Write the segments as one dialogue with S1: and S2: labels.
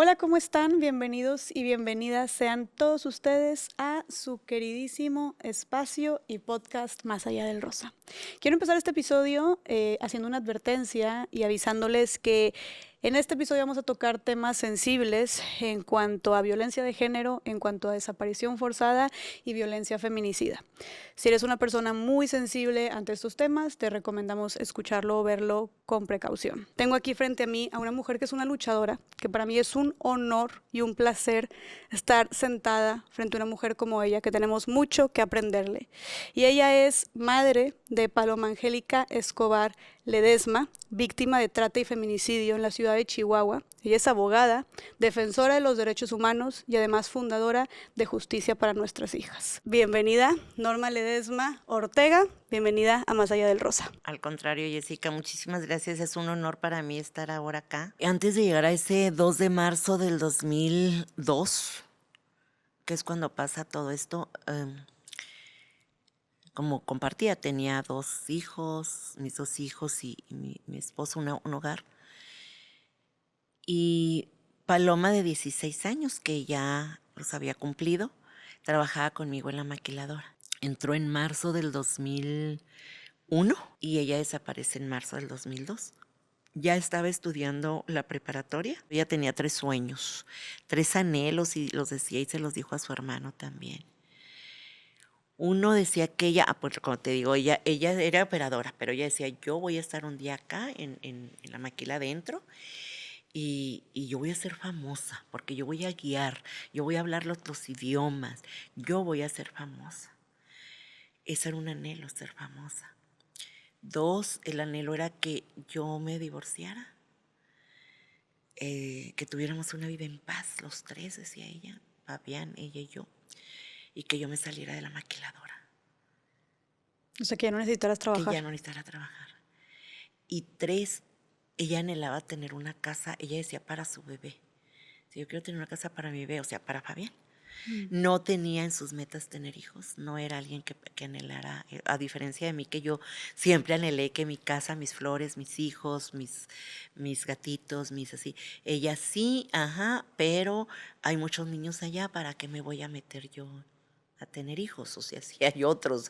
S1: Hola, ¿cómo están? Bienvenidos y bienvenidas sean todos ustedes a su queridísimo espacio y podcast Más allá del rosa. Quiero empezar este episodio haciendo una advertencia y avisándoles que en este episodio vamos a tocar temas sensibles en cuanto a violencia de género, en cuanto a desaparición forzada y violencia feminicida. Si eres una persona muy sensible ante estos temas, te recomendamos escucharlo o verlo con precaución. Tengo aquí frente a mí a una mujer que es una luchadora, que para mí es un honor y un placer estar sentada frente a una mujer como ella, que tenemos mucho que aprenderle. Y ella es madre de Paloma Angélica Escobar Ledesma, víctima de trata y feminicidio en la ciudad de Chihuahua. Ella es abogada, defensora de los derechos humanos y además fundadora de Justicia para Nuestras Hijas. Bienvenida, Norma Ledesma Ortega, bienvenida a Más allá del rosa.
S2: Al contrario, Jessica, muchísimas gracias. Es un honor para mí estar ahora acá. Antes de llegar a ese 2 de marzo del 2002, que es cuando pasa todo esto, como compartía, tenía mis dos hijos y mi esposo, un hogar. Y Paloma, de 16 años, que ya los había cumplido, trabajaba conmigo en la maquiladora. Entró en marzo del 2001 y ella desaparece en marzo del 2002. Ya estaba estudiando la preparatoria. Ella tenía 3 sueños, 3 anhelos, y los decía y se los dijo a su hermano también. Uno decía que ella, pues como te digo, ella era operadora, pero ella decía, yo voy a estar un día acá en la maquila adentro y yo voy a ser famosa, porque yo voy a guiar, yo voy a hablar los otros idiomas, yo voy a ser famosa. Ese era un anhelo, ser famosa. 2, el anhelo era que yo me divorciara. Que tuviéramos una vida en paz, los 3, decía ella, Fabián, ella y yo, y que yo me saliera de la maquiladora,
S1: O sea, que ya no necesitaras
S2: que
S1: trabajar.
S2: ya no necesitara trabajar. Y 3, ella anhelaba tener una casa, ella decía, para su bebé. Si yo quiero tener una casa para mi bebé, o sea, para Fabián. No tenía en sus metas tener hijos, no era alguien que anhelara, a diferencia de mí, que yo siempre anhelé que mi casa, mis flores, mis hijos, mis gatitos, mis así. Ella sí, ajá, pero hay muchos niños allá, ¿para qué me voy a meter yo a tener hijos? O sea, si hay otros,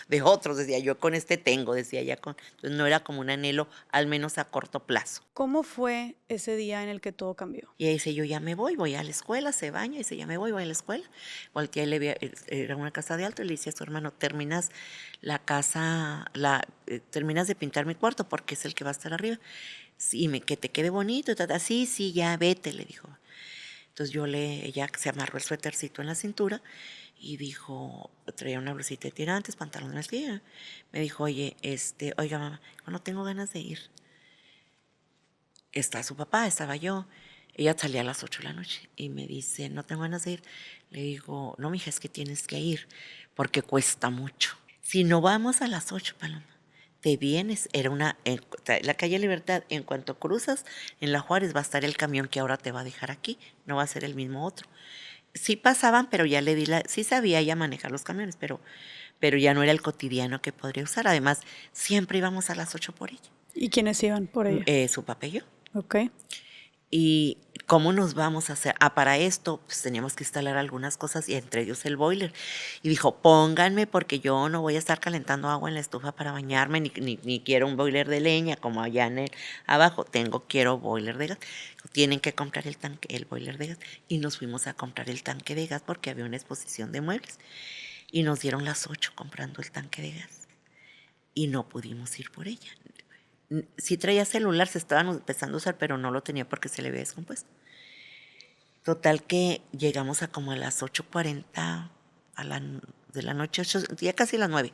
S2: de otros, decía yo, con este tengo, decía ella, entonces no era como un anhelo, al menos a corto plazo.
S1: ¿Cómo fue ese día en el que todo cambió?
S2: Y ella dice, yo ya me voy a la escuela, se baña, y dice, ya me voy a la escuela. Voltea y era una casa de alto, y le dice a su hermano, terminas la casa, terminas de pintar mi cuarto porque es el que va a estar arriba. Sí, que te quede bonito, sí, sí, ya vete, le dijo. Entonces ella se amarró el suétercito en la cintura y dijo, traía una blusita de tirantes, pantalones de mezclilla. Me dijo, oiga mamá, no tengo ganas de ir. Está su papá, estaba yo. Ella salía a las 8 de la noche y me dice, no tengo ganas de ir. Le digo, no, mija, es que tienes que ir porque cuesta mucho. Si no vamos a las 8, Paloma, te vienes. La calle Libertad, en cuanto cruzas en la Juárez va a estar el camión que ahora te va a dejar aquí, no va a ser el mismo otro. Sí pasaban, pero ya sí sabía ya manejar los camiones, pero ya no era el cotidiano que podría usar. Además, siempre íbamos a las 8 por ella.
S1: ¿Y quiénes iban por ella?
S2: Su papá y yo.
S1: Ok.
S2: ¿Y cómo nos vamos a hacer? Para esto, pues teníamos que instalar algunas cosas y entre ellos el boiler. Y dijo, pónganme porque yo no voy a estar calentando agua en la estufa para bañarme, ni quiero un boiler de leña como allá abajo. Quiero boiler de gas. Tienen que comprar el boiler de gas. Y nos fuimos a comprar el tanque de gas porque había una exposición de muebles. Y nos dieron las 8 comprando el tanque de gas. Y no pudimos ir por ella. Sí traía celular, se estaban empezando a usar, pero no lo tenía porque se le había descompuesto. Total que llegamos a como a las 8:40 de la noche, ya casi las 9.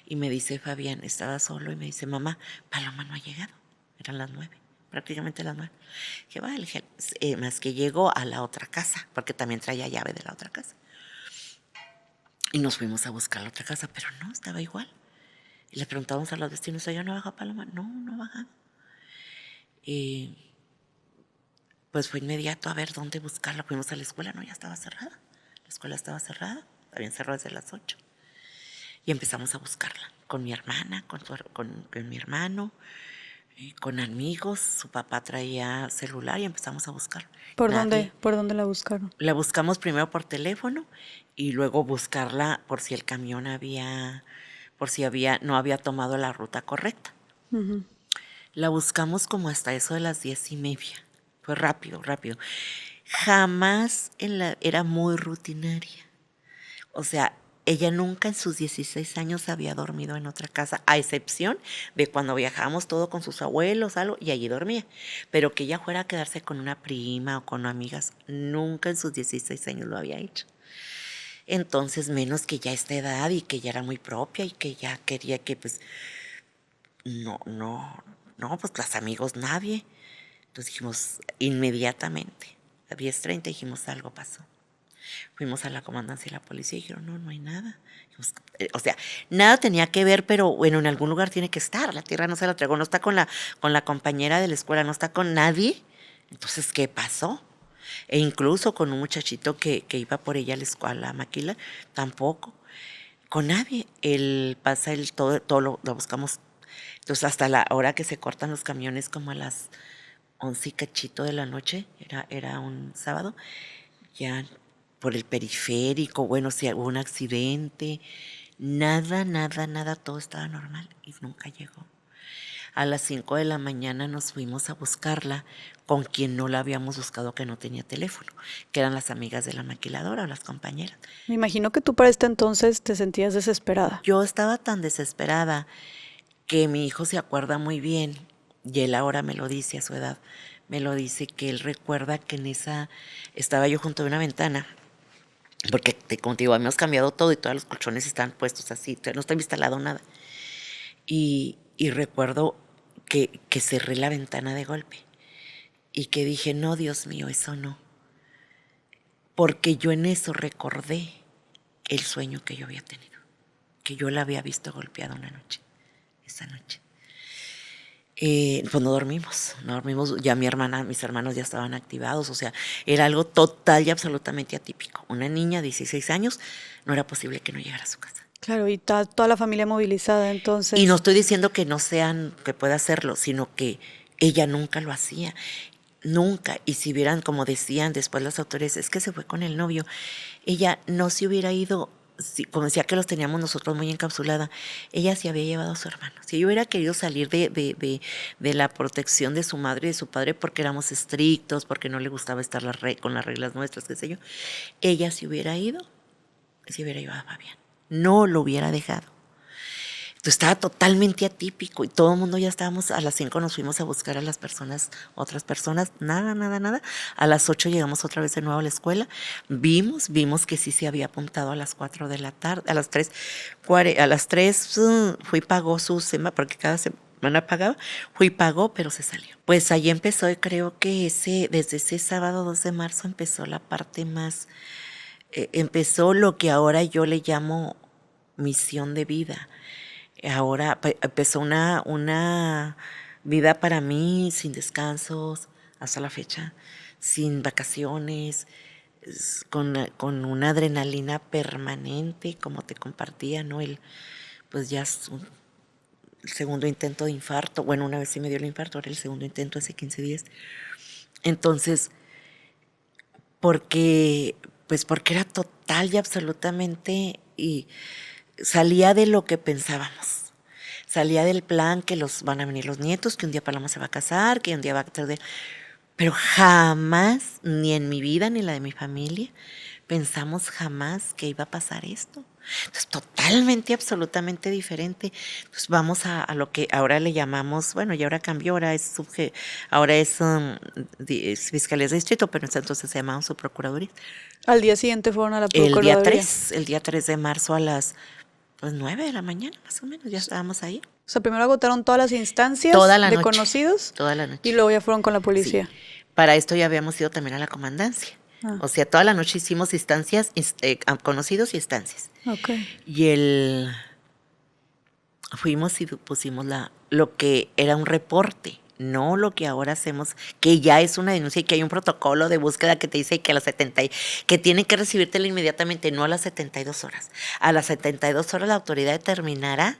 S2: Y me dice Fabián, estaba solo, y me dice, mamá, Paloma no ha llegado. Eran las 9, prácticamente las 9. Que va, más que llegó a la otra casa, porque también traía llave de la otra casa. Y nos fuimos a buscar la otra casa, pero no, estaba igual. Y le preguntamos a los vecinos, ¿ya no baja Paloma? No, no baja. Y pues fue inmediato a ver dónde buscarla. Fuimos a la escuela, no, ya estaba cerrada. La escuela estaba cerrada, habían cerrado desde las 8. Y empezamos a buscarla con mi hermana, con mi hermano. con amigos, su papá traía celular y empezamos a buscar.
S1: ¿Por
S2: Nadie.
S1: dónde la buscaron?
S2: La buscamos primero por teléfono y luego buscarla por si el camión no había tomado la ruta correcta.
S1: Ujú.
S2: La buscamos como hasta eso de las 10:30. Fue rápido, rápido. Jamás era muy rutinaria. O sea, ella nunca en sus 16 años había dormido en otra casa, a excepción de cuando viajábamos todo con sus abuelos, algo, y allí dormía. Pero que ella fuera a quedarse con una prima o con amigas, nunca en sus 16 años lo había hecho. Entonces, menos que ya a esta edad y que ya era muy propia y que ya quería que, pues, pues los amigos, nadie. Entonces dijimos, inmediatamente, a 10:30 dijimos, algo pasó. Fuimos a la comandancia de la policía y dijeron, no hay nada. Dijimos, o sea, nada tenía que ver, pero bueno, en algún lugar tiene que estar. La tierra no se la entregó, no está con la compañera de la escuela, no está con nadie. Entonces, ¿qué pasó? E incluso con un muchachito que iba por ella a la escuela, a Maquila, tampoco. Con nadie. Todo lo buscamos. Entonces, hasta la hora que se cortan los camiones, como a las 11 y cachito de la noche, era un sábado, ya por el periférico, bueno, si hubo un accidente, nada, todo estaba normal y nunca llegó. A las 5 de la mañana nos fuimos a buscarla con quien no la habíamos buscado, que no tenía teléfono, que eran las amigas de la maquiladora o las compañeras.
S1: Me imagino que tú para este entonces te sentías desesperada.
S2: Yo estaba tan desesperada que mi hijo se acuerda muy bien, y él ahora me lo dice a su edad, me lo dice que él recuerda que estaba yo junto a una ventana, porque como te digo, habíamos cambiado todo y todos los colchones están puestos así, no está instalado nada. Y recuerdo que cerré la ventana de golpe y que dije, no, Dios mío, eso no. Porque yo en eso recordé el sueño que yo había tenido, que yo la había visto golpeada esa noche. Pues no dormimos, ya mis hermanos ya estaban activados, o sea, era algo total y absolutamente atípico. Una niña de 16 años, no era posible que no llegara a su casa.
S1: Claro, y toda la familia movilizada, entonces.
S2: Y no estoy diciendo que que pueda hacerlo, sino que ella nunca lo hacía, nunca. Y si vieran, como decían después las autoridades, es que se fue con el novio, ella no se hubiera ido. Como decía que los teníamos nosotros muy encapsulada, ella se había llevado a su hermano. Si ella hubiera querido salir de la protección de su madre y de su padre porque éramos estrictos, porque no le gustaba estar con las reglas nuestras, qué sé yo, ella se hubiera ido, se hubiera llevado a Fabián. No lo hubiera dejado. Entonces estaba totalmente atípico y todo el mundo ya estábamos, a las 5 nos fuimos a buscar a las personas, otras personas, nada. A las 8 llegamos otra vez de nuevo a la escuela, vimos que sí se había apuntado a las 4 de la tarde, a las 3 fui y pagó su semana, porque cada semana pagaba, fui y pagó, pero se salió. Pues ahí empezó y creo que desde ese sábado 2 de marzo empezó la parte más, empezó lo que ahora yo le llamo misión de vida. Ahora empezó una vida para mí sin descansos hasta la fecha, sin vacaciones, con una adrenalina permanente, como te compartía, ¿no? Pues ya es el segundo intento de infarto. Bueno, una vez sí me dio el infarto, ahora el segundo intento hace 15 días. Entonces, porque era total y absolutamente, y salía de lo que pensábamos. Salía del plan que van a venir los nietos, que un día Paloma se va a casar, que un día va a tener... Pero jamás, ni en mi vida ni la de mi familia, pensamos jamás que iba a pasar esto. Entonces, totalmente, absolutamente diferente. Entonces, vamos a lo que ahora le llamamos, bueno, y ahora cambió, ahora es Fiscalía de Distrito, pero entonces se llamaba Subprocuraduría.
S1: Al día siguiente fueron a la Procuraduría.
S2: El día 3 de marzo a las 9 de la mañana, más o menos, ya estábamos ahí.
S1: O sea, primero agotaron todas las instancias de conocidos.
S2: Toda la noche.
S1: Y luego ya fueron con la policía.
S2: Sí. Para esto ya habíamos ido también a la comandancia. O sea, toda la noche hicimos instancias, conocidos y instancias.
S1: Okay.
S2: Y fuimos y pusimos lo que era un reporte, no lo que ahora hacemos, que ya es una denuncia y que hay un protocolo de búsqueda que te dice que a las 70, que tienen que recibírtela inmediatamente, no a las 72 horas. A las 72 horas la autoridad determinará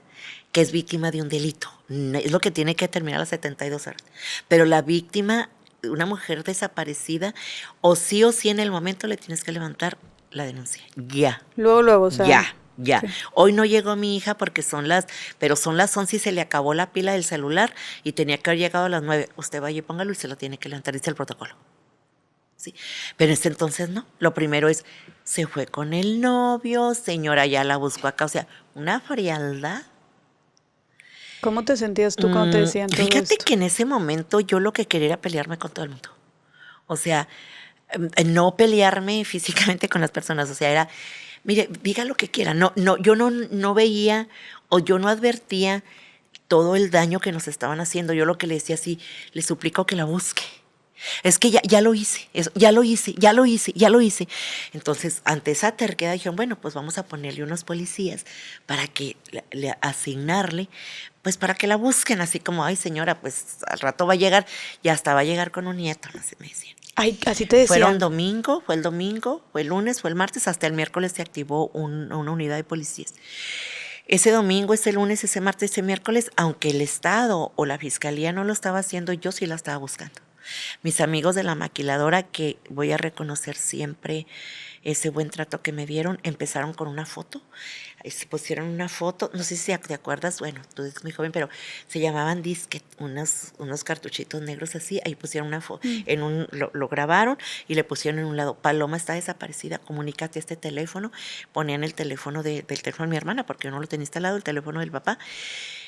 S2: que es víctima de un delito. Es lo que tiene que determinar a las 72 horas. Pero la víctima, una mujer desaparecida, o sí en el momento le tienes que levantar la denuncia. Ya.
S1: Luego, o sea.
S2: Ya. Sí. Hoy no llegó mi hija porque pero son las 11 y se le acabó la pila del celular y tenía que haber llegado a las 9. Usted vaya y póngalo y se lo tiene que levantar, dice el protocolo. Sí. Pero en ese entonces no. Lo primero es, se fue con el novio, señora, ya la buscó acá. O sea, una frialdad.
S1: ¿Cómo te sentías tú cuando te decían todo
S2: Fíjate
S1: esto?
S2: que en ese momento yo lo que quería era pelearme con todo el mundo. O sea, no pelearme físicamente con las personas. O sea, era... Mire, diga lo que quiera. Yo no veía o yo no advertía todo el daño que nos estaban haciendo. Yo lo que le decía así, le suplico que la busque. Es que ya lo hice, ya lo hice. Entonces, ante esa terquedad dijeron, bueno, pues vamos a ponerle unos policías para que asignarle, pues para que la busquen, así como, ay señora, pues al rato va a llegar, y hasta va a llegar con un nieto, no sé, me decían.
S1: Ay, así te decían.
S2: Fue el domingo, fue el lunes, fue el martes, hasta el miércoles se activó una unidad de policías. Ese domingo, ese lunes, ese martes, ese miércoles, aunque el Estado o la Fiscalía no lo estaba haciendo, yo sí la estaba buscando. Mis amigos de la maquiladora, que voy a reconocer siempre ese buen trato que me dieron, empezaron con una foto. Se pusieron una foto, no sé si te acuerdas, bueno, tú eres muy joven, pero se llamaban disquet, unos cartuchitos negros así, ahí pusieron una foto, lo grabaron y le pusieron en un lado, Paloma está desaparecida, comunícate a este teléfono, ponían el teléfono del teléfono de mi hermana, porque yo no lo tenía instalado, el teléfono del papá,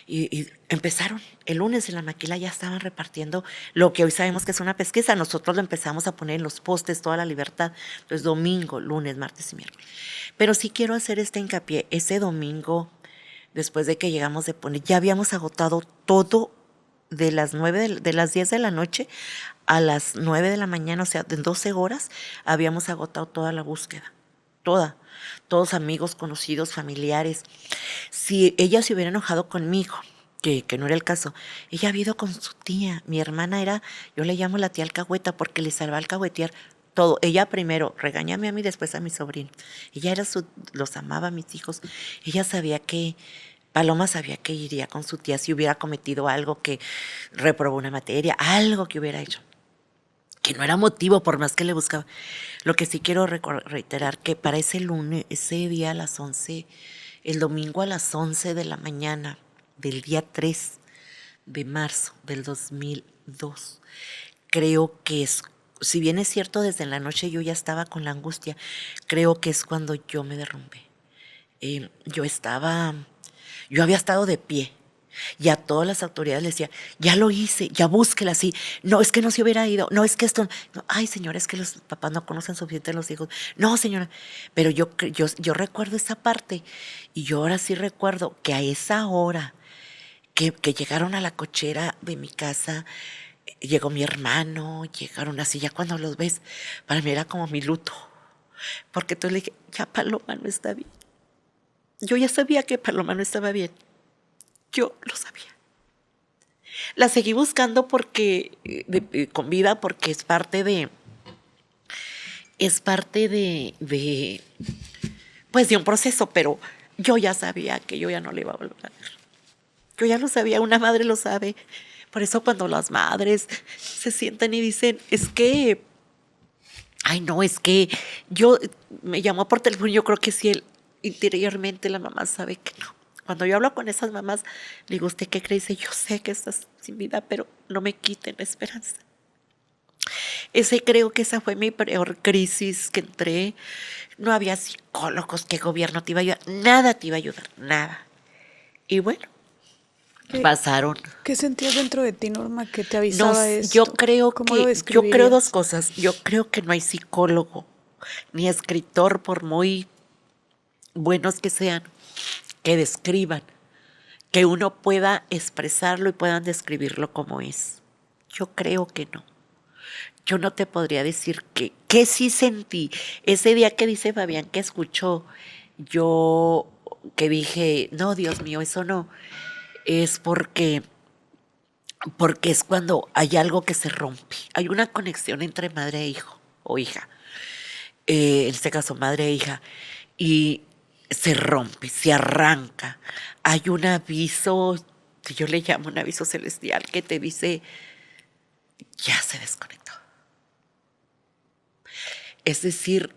S2: y empezaron, el lunes en la maquila ya estaban repartiendo lo que hoy sabemos que es una pesquisa, nosotros lo empezamos a poner en los postes, toda la libertad, entonces domingo, lunes, martes y miércoles. Pero sí quiero hacer este hincapié, ese domingo, después de que llegamos de poner, ya habíamos agotado todo de las 10 de la noche a las 9 de la mañana, o sea, en 12 horas habíamos agotado toda la búsqueda, todos amigos, conocidos, familiares. Si ella se hubiera enojado conmigo, que no era el caso, ella había ido con su tía, mi hermana era, yo le llamo la tía alcahueta porque le salva alcahuetear todo. Ella primero regañame a mí, después a mi sobrino. Ella los amaba a mis hijos. Ella sabía que, Paloma sabía que iría con su tía si hubiera cometido algo, que reprobó una materia, algo que hubiera hecho, que no era motivo por más que le buscaba. Lo que sí quiero reiterar, que para ese lunes, ese día a las 11, el domingo a las 11 de la mañana del día 3 de marzo del 2002, creo que es, si bien es cierto, desde la noche yo ya estaba con la angustia, creo que es cuando yo me derrumbé. Yo había estado de pie y a todas las autoridades les decía, ya lo hice, ya búsquela así. No, es que no se hubiera ido, no, es que esto, no. Ay señora, es que los papás no conocen suficiente a los hijos. No señora, pero yo recuerdo esa parte y yo ahora sí recuerdo que a esa hora que llegaron a la cochera de mi casa, llegó mi hermano, llegaron así, ya cuando los ves, para mí era como mi luto. Porque entonces le dije, ya Paloma no está bien. Yo ya sabía que Paloma no estaba bien. Yo lo sabía. La seguí buscando porque, con vida, porque es parte de pues de un proceso, pero yo ya sabía que yo ya no le iba a volver a ver. Yo ya lo sabía, una madre lo sabe. Por eso cuando las madres se sientan y dicen, es que, ay no, es que yo, me llamó por teléfono, yo creo que sí, interiormente la mamá sabe que no. Cuando yo hablo con esas mamás, le digo, ¿usted qué cree? Dice, yo sé que estás sin vida, pero no me quiten la esperanza. Creo que esa fue mi peor crisis que entré. No había psicólogos, ¿qué gobierno te iba a ayudar? Nada te iba a ayudar, nada. Y bueno, pasaron.
S1: ¿Qué sentías dentro de ti, Norma, que te avisaba esto?
S2: Yo creo dos cosas. Yo creo que no hay psicólogo ni escritor, por muy buenos que sean, que describan, que uno pueda expresarlo y puedan describirlo como es. Yo creo que no. Yo no te podría decir que sí sentí. Ese día que dice Fabián que escuchó, yo que dije, no, Dios mío, eso no. Es porque porque es cuando hay algo que se rompe. Hay una conexión entre madre e hijo o hija. En este caso, madre e hija. Y se rompe, se arranca. Hay un aviso, que yo le llamo un aviso celestial, que te dice, ya se desconectó. Es decir,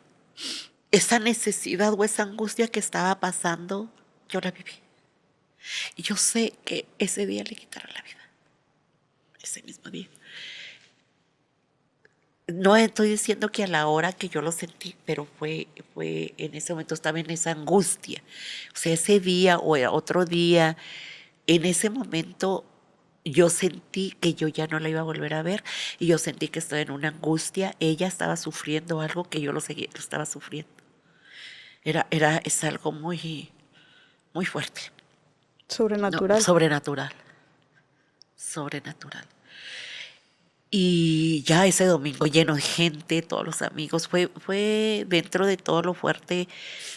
S2: esa necesidad o esa angustia que estaba pasando, yo la viví. Y yo sé que ese día le quitaron la vida. Ese mismo día. No estoy diciendo que a la hora que yo lo sentí, pero fue en ese momento, estaba en esa angustia. O sea, ese día o otro día, en ese momento yo sentí que yo ya no la iba a volver a ver y yo sentí que estaba en una angustia. Ella estaba sufriendo algo que yo lo estaba sufriendo. Es algo muy, muy fuerte. No,
S1: Sobrenatural.
S2: sobrenatural. Y ya ese domingo lleno de gente, todos los amigos, fue dentro de todo lo fuerte,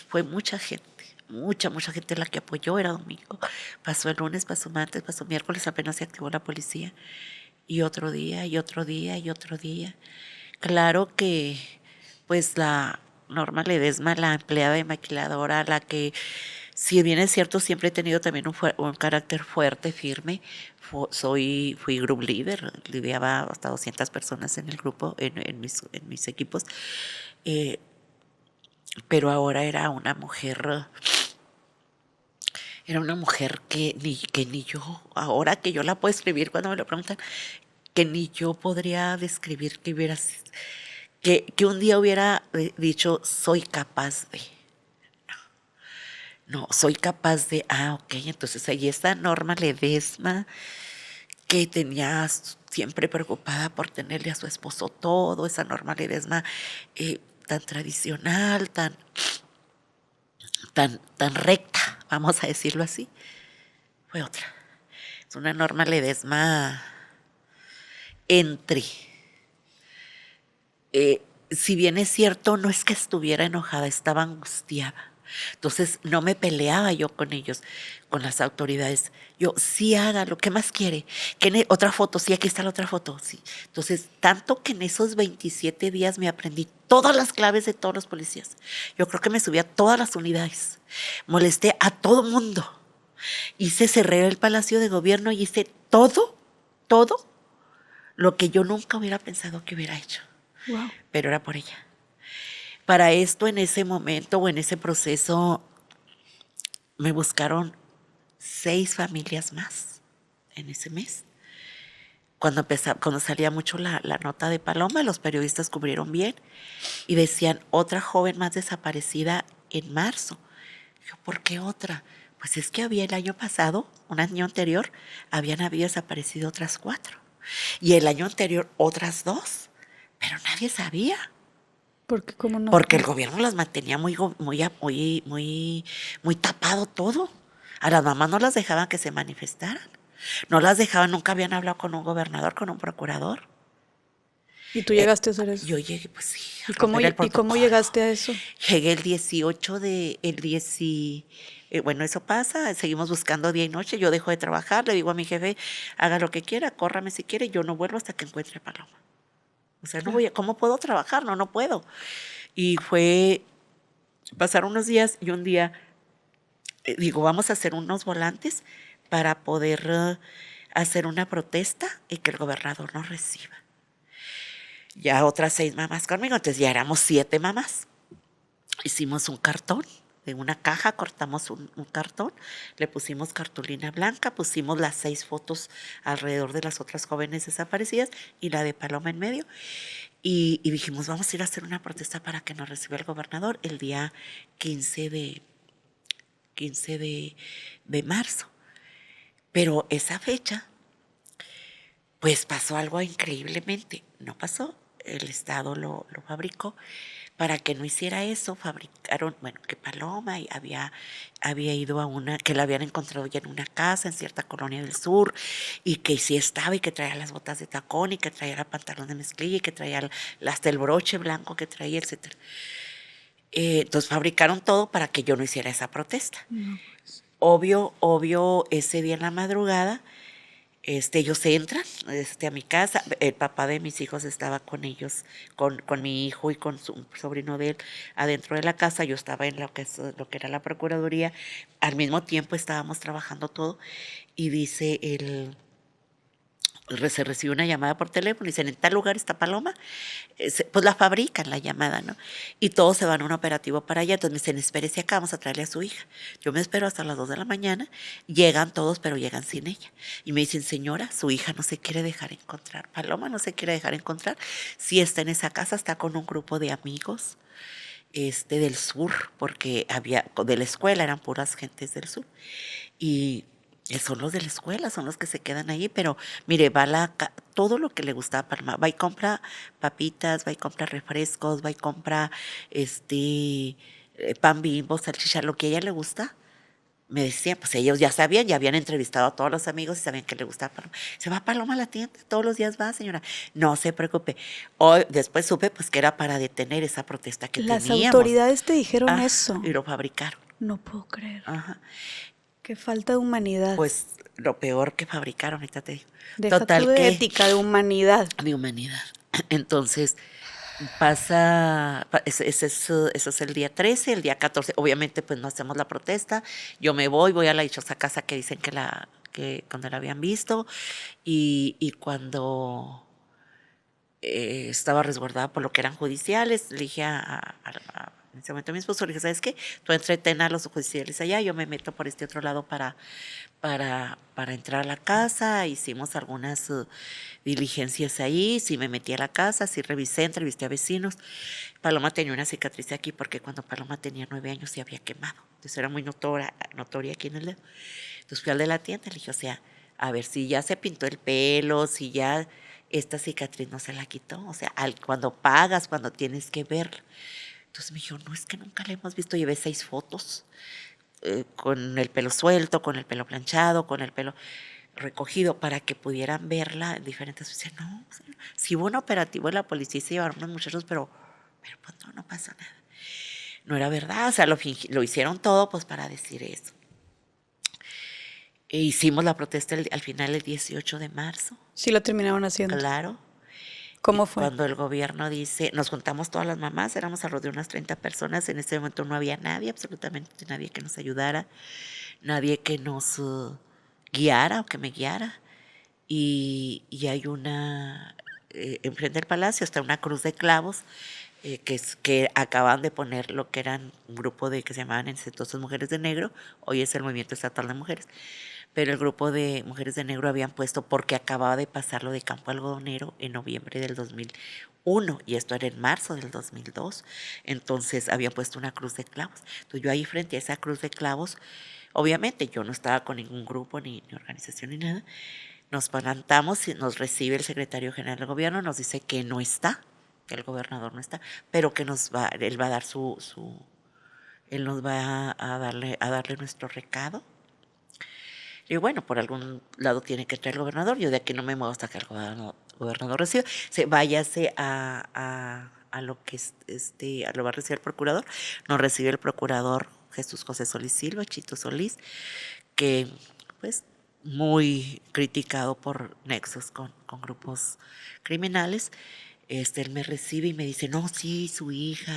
S2: fue mucha gente, mucha gente la que apoyó, era domingo. Pasó el lunes, pasó martes, pasó miércoles, apenas se activó la policía. Y otro día, y otro día, y otro día. Claro que, pues la Norma Ledesma, la empleada de maquiladora, la que, si bien es cierto, siempre he tenido también un carácter fuerte, firme. Fui group leader, lidiaba hasta 200 personas en el grupo, en mis equipos. eh, pero ahora era una mujer que ni yo, ahora que yo la puedo escribir cuando me lo preguntan, que ni yo podría describir que un día hubiera dicho, soy capaz de. No, soy capaz de, ok, entonces ahí está Norma Ledesma, que tenía siempre preocupada por tenerle a su esposo todo, esa Norma Ledesma tan tradicional, tan recta, vamos a decirlo así, fue otra. Es una Norma Ledesma entre, si bien es cierto, no es que estuviera enojada, estaba angustiada. Entonces no me peleaba yo con ellos, con las autoridades. Yo, sí, hágalo, ¿qué más quiere? Otra foto, sí, aquí está la otra foto, sí. Entonces, tanto que en esos 27 días me aprendí todas las claves de todos los policías. Yo creo que me subí a todas las unidades. Molesté a todo mundo. Cerré el Palacio de Gobierno y hice todo lo que yo nunca hubiera pensado que hubiera hecho.
S1: Wow.
S2: Pero era por ella. Para esto, en ese momento o en ese proceso, me buscaron 6 familias más en ese mes. Cuando salía mucho la nota de Paloma, los periodistas cubrieron bien y decían, otra joven más desaparecida en marzo. Yo, ¿por qué otra? Pues es que había el año pasado, un año anterior, habían habido desaparecido otras 4. Y el año anterior otras 2. Pero nadie sabía.
S1: Porque como no.
S2: Porque el gobierno las mantenía muy tapado todo. A las mamás no las dejaban que se manifestaran. No las dejaban, nunca habían hablado con un gobernador, con un procurador.
S1: ¿Y tú llegaste a hacer eso?
S2: Yo llegué, pues sí, a
S1: ¿Y cómo,
S2: romper el
S1: y cómo
S2: protocolo.
S1: llegaste a eso?
S2: Llegué el 18 de, el 10, bueno, eso pasa, seguimos buscando día y noche, yo dejo de trabajar, le digo a mi jefe, haga lo que quiera, córrame si quiere, yo no vuelvo hasta que encuentre a Paloma. O sea, no voy ¿cómo puedo trabajar? No puedo. Y pasaron unos días y un día, digo, vamos a hacer unos volantes para poder hacer una protesta y que el gobernador nos reciba. Ya otras 6 mamás conmigo, entonces ya éramos 7 mamás. Hicimos un cartón, de una caja cortamos un cartón, le pusimos cartulina blanca, pusimos las 6 fotos alrededor de las otras jóvenes desaparecidas y la de Paloma en medio. Y dijimos, vamos a ir a hacer una protesta para que nos reciba el gobernador el día 15 de marzo. Pero esa fecha, pues pasó algo increíblemente. No pasó, el Estado lo fabricó. Para que no hiciera eso, fabricaron, bueno, que Paloma había ido que la habían encontrado ya en una casa en cierta colonia del sur, y que sí estaba, y que traía las botas de tacón, y que traía el pantalón de mezclilla, y que traía hasta el broche blanco que traía, etc. Entonces fabricaron todo para que yo no hiciera esa protesta.
S1: No, pues.
S2: Obvio, ese día en la madrugada, Ellos entran a mi casa, el papá de mis hijos estaba con ellos, con mi hijo y con su sobrino de él adentro de la casa, yo estaba en lo que era la Procuraduría, al mismo tiempo estábamos trabajando todo y dice se recibe una llamada por teléfono y dicen, en tal lugar está Paloma, pues la fabrican la llamada, ¿no? Y todos se van a un operativo para allá, entonces me dicen, espérese acá, vamos a traerle a su hija. Yo me espero hasta las 2 de la mañana, llegan todos, pero llegan sin ella. Y me dicen, señora, su hija no se quiere dejar encontrar, Paloma no se quiere dejar encontrar, si está en esa casa, está con un grupo de amigos del sur, porque de la escuela eran puras gentes del sur. Y son los de la escuela, son los que se quedan ahí, pero mire, todo lo que le gustaba a Palma, va y compra papitas, va y compra refrescos, va y compra pan Bimbo, salchicha, lo que a ella le gusta. Me decía, pues ellos ya sabían, ya habían entrevistado a todos los amigos y sabían que le gustaba Paloma. Se va Paloma a la tienda, todos los días va, señora. No se preocupe. Hoy, después supe pues que era para detener esa protesta que
S1: Las
S2: teníamos.
S1: autoridades te dijeron eso.
S2: Y lo fabricaron.
S1: No puedo creer.
S2: Ajá.
S1: Qué falta de humanidad.
S2: Pues lo peor que fabricaron, ahorita te digo.
S1: Deja
S2: Total
S1: tú de
S2: que
S1: ética, de humanidad.
S2: de humanidad. Entonces pasa, eso es el día 13, el día 14, obviamente pues no hacemos la protesta, yo me voy a la dichosa casa que dicen que cuando la habían visto y cuando estaba resguardada por lo que eran judiciales, le dije en ese momento a mi esposo, le dije, ¿sabes qué? Tú entretén a los judiciales allá, yo me meto por este otro lado para entrar a la casa, hicimos algunas diligencias ahí, sí me metí a la casa, sí revisé, entrevisté a vecinos. Paloma tenía una cicatriz aquí porque cuando Paloma tenía 9 años se había quemado, entonces era muy notoria aquí en el dedo. Entonces fui al de la tienda y le dije, o sea, a ver si ya se pintó el pelo, si ya esta cicatriz no se la quitó, o sea, cuando pagas, cuando tienes que verla. Entonces me dijo, no, es que nunca la hemos visto, llevé 6 fotos con el pelo suelto, con el pelo planchado, con el pelo recogido para que pudieran verla en diferentes. Dice, no, si hubo un operativo en la policía y se llevaron unos muchachos, pero pues no pasa nada. No era verdad, o sea, lo hicieron todo pues para decir eso. E hicimos la protesta al final el 18 de marzo.
S1: Sí lo terminaron haciendo.
S2: Claro.
S1: ¿Cómo fue?
S2: Cuando el gobierno dice, nos juntamos todas las mamás, éramos alrededor de unas 30 personas, en ese momento no había nadie, absolutamente nadie que nos ayudara, nadie que nos guiara o que me guiara. Y hay enfrente del palacio está una cruz de clavos que acaban de poner lo que eran un grupo que se llamaban entonces Mujeres de Negro, hoy es el Movimiento Estatal de Mujeres, pero el grupo de Mujeres de Negro habían puesto porque acababa de pasar lo de Campo Algodonero en noviembre del 2001 y esto era en marzo del 2002, entonces habían puesto una cruz de clavos. Entonces yo ahí frente a esa cruz de clavos, obviamente yo no estaba con ningún grupo ni organización ni nada, nos plantamos y nos recibe el secretario general del gobierno, nos dice que no está, que el gobernador no está, pero que él va a dar él nos va a darle nuestro recado. Y bueno, por algún lado tiene que entrar el gobernador, yo de aquí no me muevo hasta que el gobernador reciba. Váyase a lo que lo va a recibir el procurador. Nos recibe el procurador Jesús José Solís Silva, Chito Solís, que pues muy criticado por nexos con grupos criminales. Él me recibe y me dice, no, sí, su hija,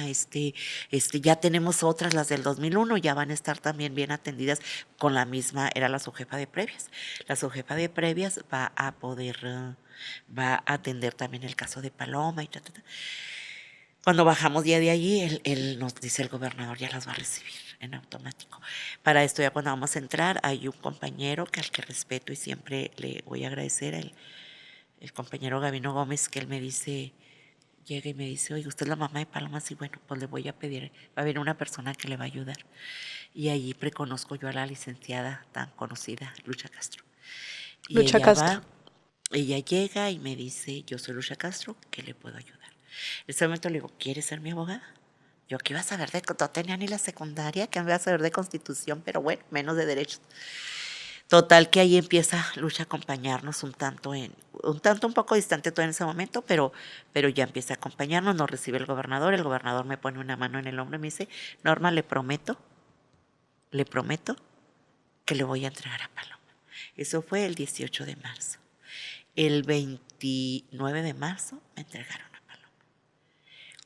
S2: ya tenemos otras, las del 2001, ya van a estar también bien atendidas con la misma, era la subjefa de previas. La subjefa de previas va a atender también el caso de Paloma y ta. Cuando bajamos ya de allí, él nos dice, el gobernador ya las va a recibir en automático. Para esto ya cuando vamos a entrar, hay un compañero al que respeto y siempre le voy a agradecer, el compañero Gabino Gómez, que él me dice, llega y me dice, oye, usted es la mamá de Paloma, sí, bueno, pues le voy a pedir, va a venir una persona que le va a ayudar. Y allí preconozco yo a la licenciada tan conocida, Lucha Castro. Y
S1: Lucha Castro.
S2: Ella llega y me dice, yo soy Lucha Castro, ¿qué le puedo ayudar? En ese momento le digo, ¿quieres ser mi abogada? Yo, ¿qué ibas a ver no tenía ni la secundaria, que me iba a saber de Constitución, pero bueno, menos de derechos. Total que ahí empieza Lucha a acompañarnos un poco distante todo en ese momento, pero ya empieza a acompañarnos, nos recibe el gobernador me pone una mano en el hombro y me dice, Norma, le prometo que le voy a entregar a Paloma. Eso fue el 18 de marzo. El 29 de marzo me entregaron a Paloma.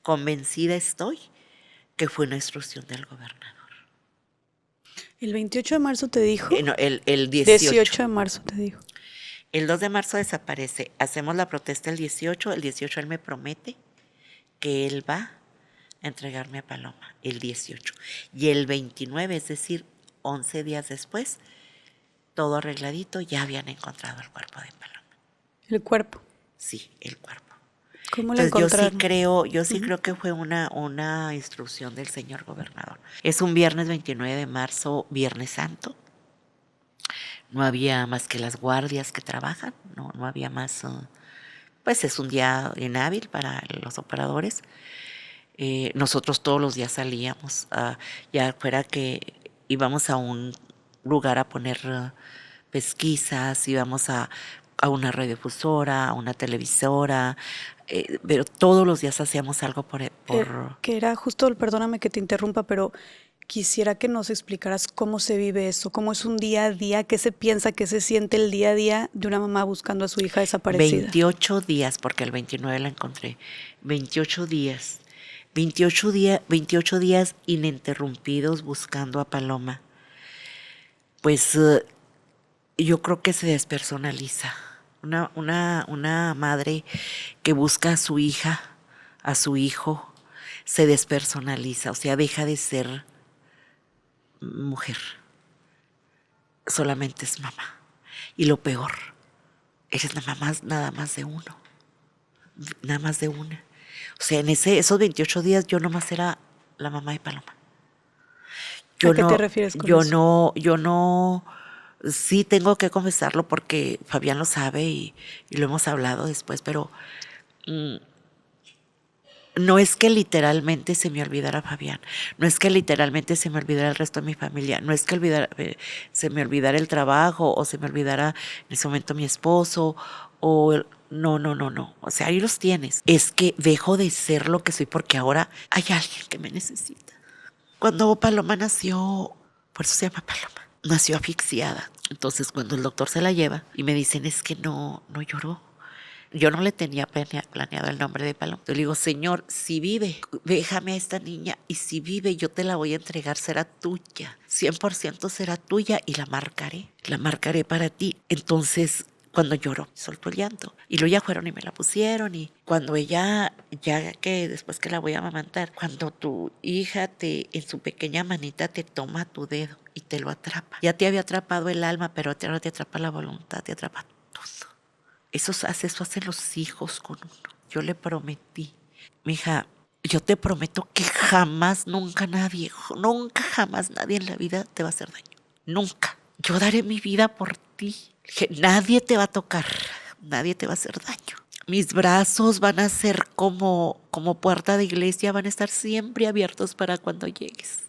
S2: Convencida estoy que fue una instrucción del gobernador.
S1: El 28 de marzo te dijo.
S2: No, el
S1: 18 de marzo te dijo.
S2: El 2 de marzo desaparece. Hacemos la protesta el 18. El 18 él me promete que él va a entregarme a Paloma. El 18. Y el 29, es decir, 11 días después, todo arregladito, ya habían encontrado el cuerpo de Paloma.
S1: ¿El cuerpo?
S2: Sí, el cuerpo.
S1: ¿Cómo lo
S2: Entonces
S1: encontraron?
S2: yo sí creo que fue una instrucción del señor gobernador. Es un viernes 29 de marzo, Viernes Santo. No había más que las guardias que trabajan, no había más, pues es un día inhábil para los operadores. Nosotros todos los días salíamos, ya fuera que íbamos a un lugar a poner pesquisas, íbamos a una radiodifusora, a una televisora, pero todos los días hacíamos algo por
S1: Que era justo, perdóname que te interrumpa, pero quisiera que nos explicaras cómo se vive eso, cómo es un día a día, qué se piensa, qué se siente el día a día de una mamá buscando a su hija desaparecida.
S2: 28 días, porque el 29 la encontré. 28 días. 28 días ininterrumpidos buscando a Paloma. Pues yo creo que se despersonaliza. Una madre que busca a su hija, a su hijo, se despersonaliza, o sea, deja de ser mujer. Solamente es mamá. Y lo peor, eres nada más de uno. Nada más de una. O sea, en esos 28 días yo nomás era la mamá de Paloma.
S1: ¿A qué te refieres con eso?
S2: Yo no, sí tengo que confesarlo porque Fabián lo sabe y lo hemos hablado después, pero no es que literalmente se me olvidara Fabián, no es que literalmente se me olvidara el resto de mi familia, no es que se me olvidara el trabajo o se me olvidara en ese momento mi esposo no. O sea, ahí los tienes. Es que dejo de ser lo que soy porque ahora hay alguien que me necesita. Cuando Paloma nació, por eso se llama Paloma, nació asfixiada. Entonces cuando el doctor se la lleva y me dicen es que no lloró. Yo no le tenía planeado el nombre de Paloma. Yo le digo, Señor, si vive, déjame a esta niña y si vive yo te la voy a entregar, será tuya. 100% será tuya y la marcaré para ti. Entonces cuando lloró, soltó el llanto. Y luego ya fueron y me la pusieron. Y cuando ella, ya que después que la voy a amamantar, cuando tu hija en su pequeña manita te toma tu dedo y te lo atrapa. Ya te había atrapado el alma, pero ahora te atrapa la voluntad, te atrapa todo. Eso hacen los hijos con uno. Yo le prometí, mija, yo te prometo que jamás, nunca jamás nadie en la vida te va a hacer daño. Nunca. Yo daré mi vida por ti. Dije, nadie te va a tocar, nadie te va a hacer daño. Mis brazos van a ser como puerta de iglesia, van a estar siempre abiertos para cuando llegues.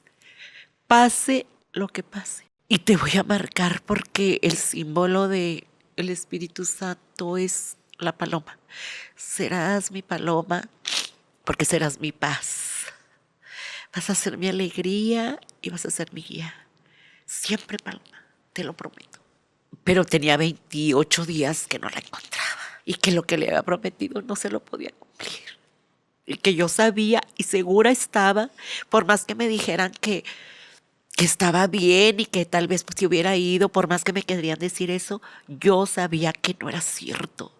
S2: Pase lo que pase. Y te voy a marcar porque el símbolo del Espíritu Santo es la paloma. Serás mi paloma porque serás mi paz. Vas a ser mi alegría y vas a ser mi guía. Siempre, Paloma, te lo prometo. Pero tenía 28 días que no la encontraba y que lo que le había prometido no se lo podía cumplir. Y que yo sabía y segura estaba, por más que me dijeran que estaba bien y que tal vez pues, se hubiera ido, por más que me querían decir eso, yo sabía que no era cierto.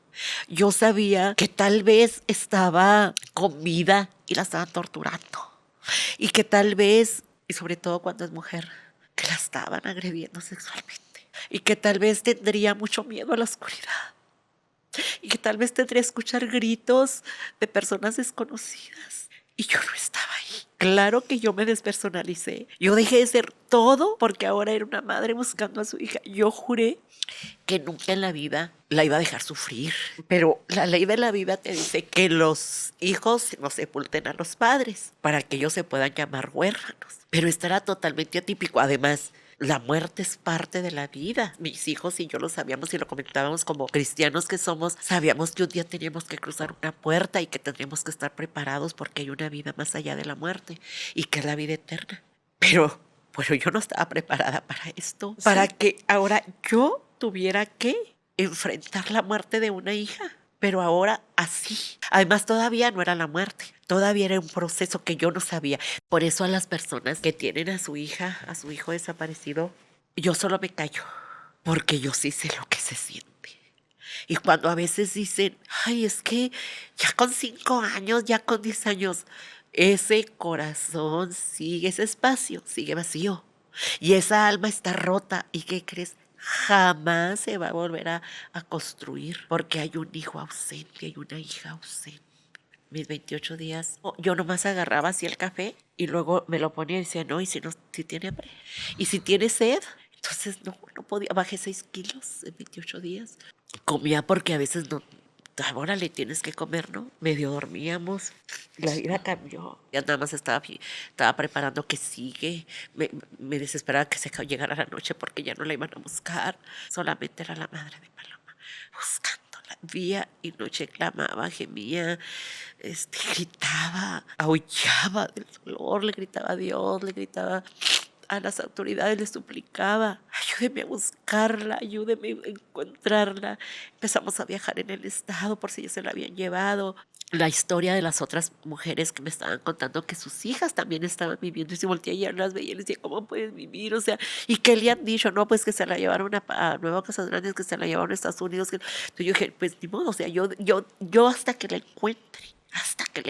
S2: Yo sabía que tal vez estaba con vida y la estaban torturando. Y que tal vez, y sobre todo cuando es mujer, que la estaban agrediendo sexualmente. Y que tal vez tendría mucho miedo a la oscuridad. Y que tal vez tendría que escuchar gritos de personas desconocidas. Y yo no estaba ahí. Claro que yo me despersonalicé. Yo dejé de ser todo porque ahora era una madre buscando a su hija. Yo juré que nunca en la vida la iba a dejar sufrir. Pero la ley de la vida te dice que los hijos no sepulten a los padres para que ellos se puedan llamar huérfanos. Pero esto era totalmente atípico. Además, la muerte es parte de la vida. Mis hijos y yo lo sabíamos y lo comentábamos como cristianos que somos. Sabíamos que un día teníamos que cruzar una puerta y que tendríamos que estar preparados porque hay una vida más allá de la muerte y que es la vida eterna. Pero yo no estaba preparada para esto. Sí. Para que ahora yo tuviera que enfrentar la muerte de una hija. Pero ahora así. Además, todavía no era la muerte. Todavía era un proceso que yo no sabía. Por eso a las personas que tienen a su hija, a su hijo desaparecido, yo solo me callo. Porque yo sí sé lo que se siente. Y cuando a veces dicen, ay, es que ya con 5 años, ya con 10 años, ese corazón sigue, ese espacio sigue vacío. Y esa alma está rota. ¿Y qué crees? Jamás se va a volver a construir porque hay un hijo ausente, hay una hija ausente. Mis 28 días, yo nomás agarraba así el café y luego me lo ponía y decía, no, y si no, si tiene hambre, y si tiene sed. Entonces no podía, bajé 6 kilos en 28 días. Comía porque a veces no, ahora le tienes que comer, ¿no? Medio dormíamos, la vida cambió. Ya nada más estaba preparando que sigue. Me desesperaba que se llegara la noche porque ya no la iban a buscar. Solamente era la madre de Paloma, buscándola. Día y noche clamaba, gemía, gritaba, aullaba del dolor, le gritaba a Dios, le gritaba a las autoridades, le suplicaba, ayúdeme a buscarla, ayúdeme a encontrarla. Empezamos a viajar en el estado por si ya se la habían llevado. La historia de las otras mujeres que me estaban contando que sus hijas también estaban viviendo, y si volteé y las veía y les decía, ¿cómo puedes vivir? O sea, ¿y qué le han dicho? No, pues que se la llevaron a Nueva Casas Grandes, que se la llevaron a Estados Unidos. Entonces yo dije, pues ni modo, o sea, yo hasta que la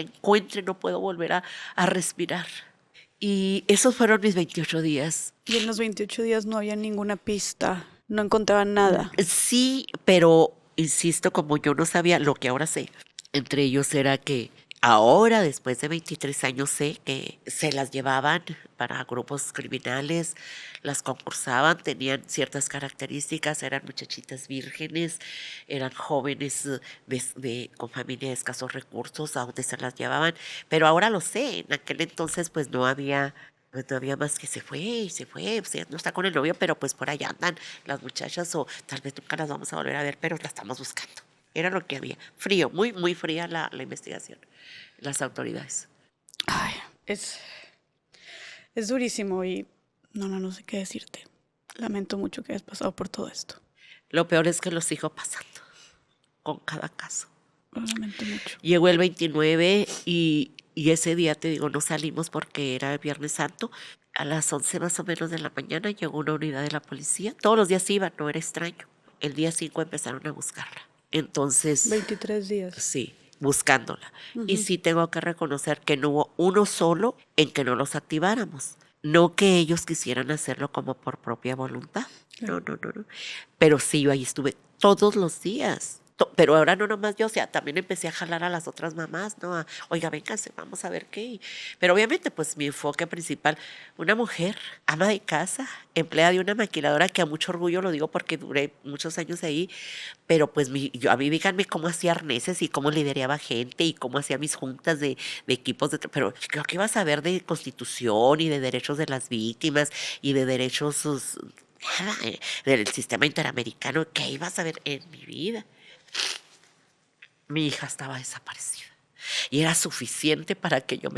S2: encuentre no puedo volver a respirar. Y esos fueron mis 28 días.
S1: Y en los 28 días no había ninguna pista, no encontraban nada.
S2: Sí, pero insisto, como yo no sabía lo que ahora sé, entre ellos era que ahora, después de 23 años, sé que se las llevaban para grupos criminales, las concursaban, tenían ciertas características, eran muchachitas vírgenes, eran jóvenes con familia de escasos recursos, a donde se las llevaban. Pero ahora lo sé, en aquel entonces pues no había más que se fue, o sea, no está con el novio, pero pues por allá andan las muchachas o tal vez nunca las vamos a volver a ver, pero las estamos buscando. Era lo que había. Frío, muy, muy fría la investigación. Las autoridades.
S1: Ay, es durísimo y no sé qué decirte. Lamento mucho que hayas pasado por todo esto.
S2: Lo peor es que lo sigo pasando con cada caso.
S1: Lo lamento mucho.
S2: Llegó el 29 y ese día, te digo, no salimos porque era el Viernes Santo. A las 11 más o menos de la mañana llegó una unidad de la policía. Todos los días iban, no era extraño. El día 5 empezaron a buscarla. Entonces...
S1: 23 días.
S2: Sí, buscándola. Y sí tengo que reconocer que no hubo uno solo en que no los activáramos. No que ellos quisieran hacerlo como por propia voluntad. No. Pero sí, yo ahí estuve todos los días. Pero ahora no nomás yo, o sea, también empecé a jalar a las otras mamás, ¿no? Oiga, vénganse, vamos a ver qué. Pero obviamente, pues mi enfoque principal, una mujer, ama de casa, empleada de una maquiladora, que a mucho orgullo lo digo porque duré muchos años ahí, pero pues a mí díganme cómo hacía arneses y cómo lideraba gente y cómo hacía mis juntas de equipos, pero creo que iba a saber de constitución y de derechos de las víctimas y de derechos nada, del sistema interamericano, que iba a saber en mi vida. Mi hija estaba desaparecida y era suficiente para que yo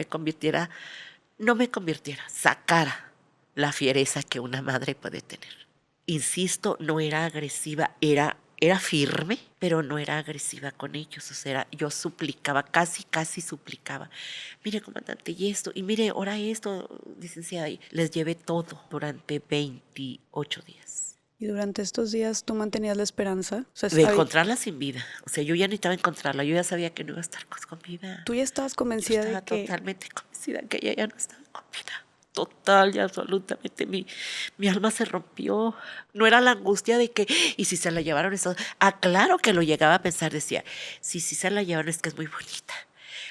S2: sacara la fiereza que una madre puede tener. Insisto, no era agresiva, era firme, pero no era agresiva con ellos. O sea, yo suplicaba, casi suplicaba. Mire, comandante, y esto, y mire, ahora esto, licenciada, y les llevé todo durante 28 días.
S1: ¿Y durante estos días tú mantenías la esperanza? O sea,
S2: De encontrarla sin vida. O sea, yo ya necesitaba encontrarla. Yo ya sabía que no iba a estar con vida.
S1: ¿Tú ya estabas convencida
S2: de que...?
S1: Estaba
S2: totalmente convencida que ella ya no estaba con vida. Total y absolutamente. Mi alma se rompió. No era la angustia de que, ¿y si se la llevaron eso? Claro que lo llegaba a pensar. Decía, sí, se la llevaron, es que es muy bonita.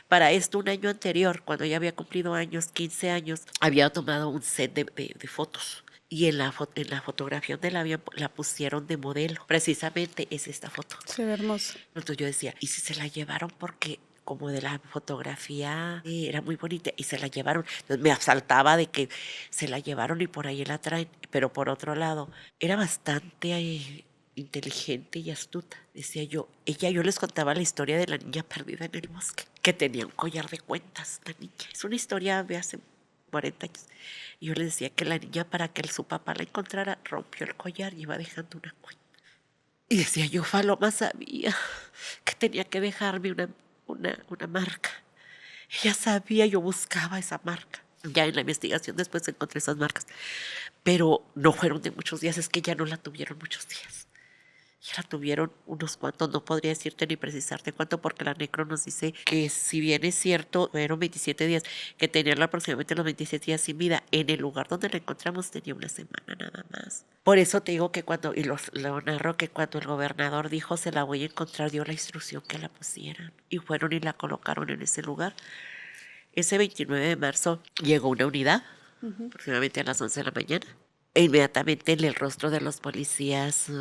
S2: Para esto, un año anterior, cuando ella había cumplido 15 años, había tomado un set de fotos. Y en la fotografía donde la pusieron de modelo. Precisamente es esta foto.
S1: Se ve hermosa.
S2: Entonces yo decía, ¿y si se la llevaron? Porque como de la fotografía era muy bonita y se la llevaron. Entonces me asaltaba de que se la llevaron y por ahí la traen. Pero por otro lado, era bastante inteligente y astuta. Decía yo les contaba la historia de la niña perdida en el bosque, que tenía un collar de cuentas, la niña. Es una historia de hace 40 años. Y yo le decía que la niña, para que su papá la encontrara, rompió el collar y iba dejando una cuenta. Y decía yo, Paloma sabía que tenía que dejarme una marca. Ella sabía, yo buscaba esa marca. Ya en la investigación después encontré esas marcas. Pero no fueron de muchos días, es que ya no la tuvieron muchos días. Ya la tuvieron unos cuantos, no podría decirte ni precisarte cuánto, porque la necro nos dice que si bien es cierto, fueron 27 días, que tenían aproximadamente los 27 días sin vida, en el lugar donde la encontramos tenía una semana nada más. Por eso te digo que lo narro, que cuando el gobernador dijo se la voy a encontrar, dio la instrucción que la pusieran. Y fueron y la colocaron en ese lugar. Ese 29 de marzo llegó una unidad, aproximadamente a las 11 de la mañana. E inmediatamente en el rostro de los policías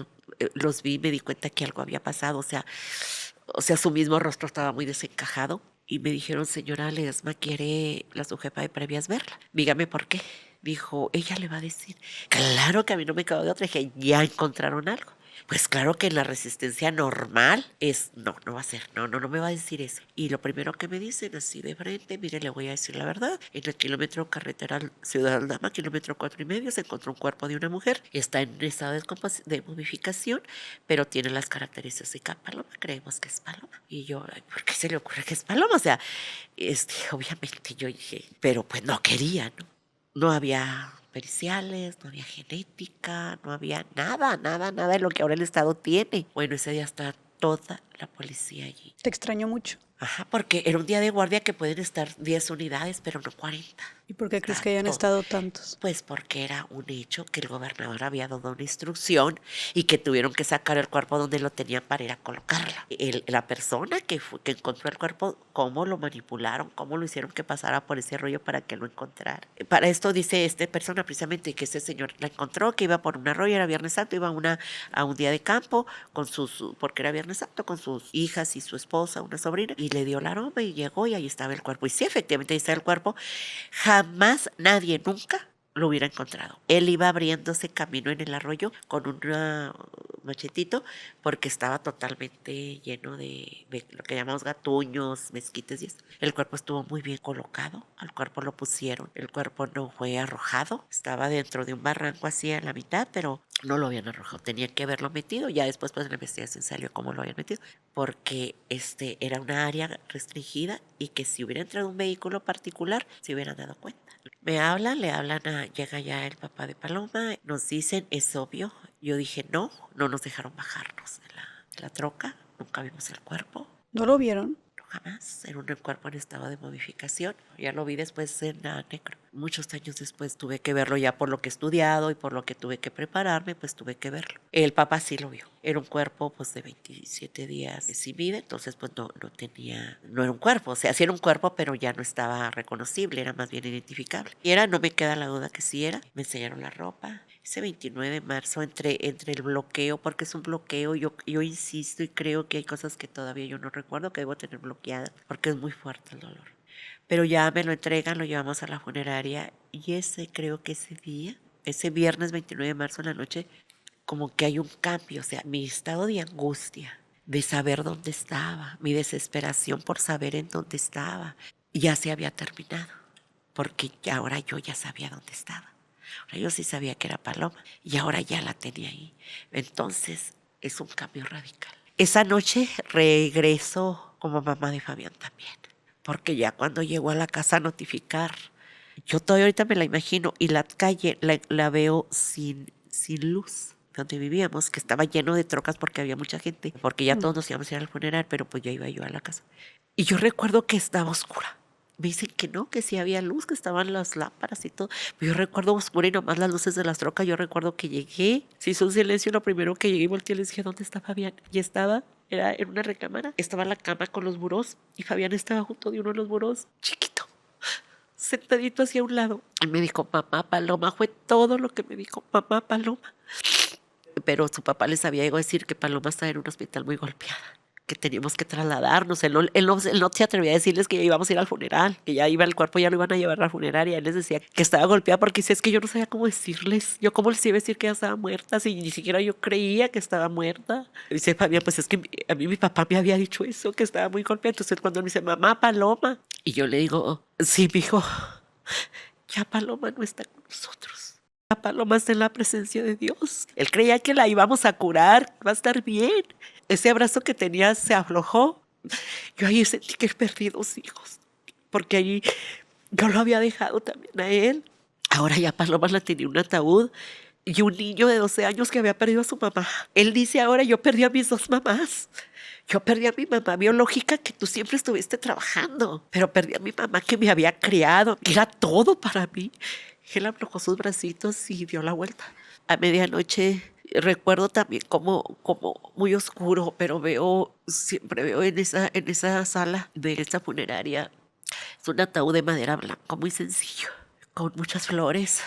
S2: los vi y me di cuenta que algo había pasado. O sea, su mismo rostro estaba muy desencajado. Y me dijeron, señora Ledesma, ¿quiere la subjefa de previas verla? Dígame por qué. Dijo, ella le va a decir. Claro que a mí no me quedó de otra. Dije, ya encontraron algo. Pues claro que la resistencia normal es, no va a ser, no me va a decir eso. Y lo primero que me dicen así de frente, mire, le voy a decir la verdad, en el kilómetro carretera Ciudad Aldama, kilómetro 4.5, se encontró un cuerpo de una mujer, está en estado de momificación, pero tiene las características de Paloma, creemos que es Paloma. Y yo, ay, ¿por qué se le ocurre que es Paloma? O sea, obviamente yo dije, pero pues no quería, ¿no? No había periciales, no había genética, no había nada de lo que ahora el Estado tiene. Bueno, ese día está toda la policía allí.
S1: Te extrañó mucho.
S2: Ajá, porque era un día de guardia que pueden estar 10 unidades, pero no 40.
S1: ¿Y por qué crees que hayan estado tantos?
S2: Pues porque era un hecho que el gobernador había dado una instrucción y que tuvieron que sacar el cuerpo donde lo tenían para ir a colocarla. La persona que encontró el cuerpo, cómo lo manipularon, cómo lo hicieron que pasara por ese rollo para que lo encontrara. Para esto dice esta persona precisamente que ese señor la encontró, que iba por un arroyo, era Viernes Santo, iba a un día de campo porque era Viernes Santo, con sus hijas y su esposa, una sobrina, y le dio el aroma y llegó y ahí estaba el cuerpo. Y sí, efectivamente ahí está el cuerpo. Jamás nadie nunca lo hubiera encontrado. Él iba abriéndose camino en el arroyo con un machetito porque estaba totalmente lleno de lo que llamamos gatuños, mezquites y eso. El cuerpo estuvo muy bien colocado, al cuerpo lo pusieron, el cuerpo no fue arrojado, estaba dentro de un barranco así a la mitad, pero no lo habían arrojado, tenían que haberlo metido. Ya después pues en la investigación salió cómo lo habían metido, porque era una área restringida y que si hubiera entrado un vehículo particular se hubieran dado cuenta. Le hablan llega ya el papá de Paloma, nos dicen, es obvio. Yo dije, no nos dejaron bajarnos de la troca, nunca vimos el cuerpo.
S1: ¿No lo vieron?
S2: No, jamás, era un cuerpo en estado de momificación. Ya lo vi después en la necro. Muchos años después tuve que verlo ya por lo que he estudiado y por lo que tuve que prepararme, pues tuve que verlo. El papá sí lo vio. Era un cuerpo pues de 27 días sin vida, entonces pues no era un cuerpo. O sea, sí era un cuerpo, pero ya no estaba reconocible, era más bien identificable. Y no me queda la duda que sí era. Me enseñaron la ropa. Ese 29 de marzo, entre el bloqueo, porque es un bloqueo, yo insisto y creo que hay cosas que todavía yo no recuerdo, que debo tener bloqueadas, porque es muy fuerte el dolor. Pero ya me lo entregan, lo llevamos a la funeraria y creo que ese día, ese viernes 29 de marzo en la noche, como que hay un cambio, o sea, mi estado de angustia, de saber dónde estaba, mi desesperación por saber en dónde estaba, ya se había terminado, porque ahora yo ya sabía dónde estaba. Ahora yo sí sabía que era Paloma y ahora ya la tenía ahí. Entonces es un cambio radical. Esa noche regreso como mamá de Fabián también, porque ya cuando llegó a la casa a notificar, yo todavía ahorita me la imagino y la calle la veo sin luz, donde vivíamos, que estaba lleno de trocas porque había mucha gente, porque ya todos nos íbamos a ir al funeral, pero pues ya iba yo a la casa. Y yo recuerdo que estaba oscura. Me dicen que no, que sí había luz, que estaban las lámparas y todo. Pero yo recuerdo oscura y nomás las luces de las trocas. Yo recuerdo que llegué, se hizo un silencio. Lo primero que llegué y volteé y les dije, ¿dónde está Fabián? Y era en una recámara. Estaba en la cama con los burós y Fabián estaba junto de uno de los burós, chiquito, sentadito hacia un lado. Y me dijo, mamá Paloma, fue todo lo que me dijo, mamá Paloma. Pero su papá les había llegado a decir que Paloma estaba en un hospital muy golpeada, que teníamos que trasladarnos. Él no se atrevía a decirles que ya íbamos a ir al funeral, que ya iba el cuerpo, ya lo iban a llevar a la funeraria. Él les decía que estaba golpeada porque dice, es que yo no sabía cómo decirles. Yo cómo les iba a decir que ella estaba muerta si ni siquiera yo creía que estaba muerta. Dice Fabián, pues es que a mí mi papá me había dicho eso, que estaba muy golpeada. Entonces cuando él me dice, mamá Paloma, y yo le digo, sí, mijo, ya Paloma no está con nosotros. La paloma está en la presencia de Dios. Él creía que la íbamos a curar, va a estar bien. Ese abrazo que tenía se aflojó. Yo ahí sentí que perdí 2 hijos, porque allí yo lo había dejado también a él. Ahora ya Paloma la tenía un ataúd y un niño de 12 años que había perdido a su mamá. Él dice ahora, yo perdí a mis 2 mamás. Yo perdí a mi mamá biológica, que tú siempre estuviste trabajando, pero perdí a mi mamá que me había criado, que era todo para mí. Él aflojó sus bracitos y dio la vuelta. A medianoche recuerdo también como muy oscuro, pero siempre veo en esa sala de esa funeraria, es un ataúd de madera blanca, muy sencillo, con muchas flores.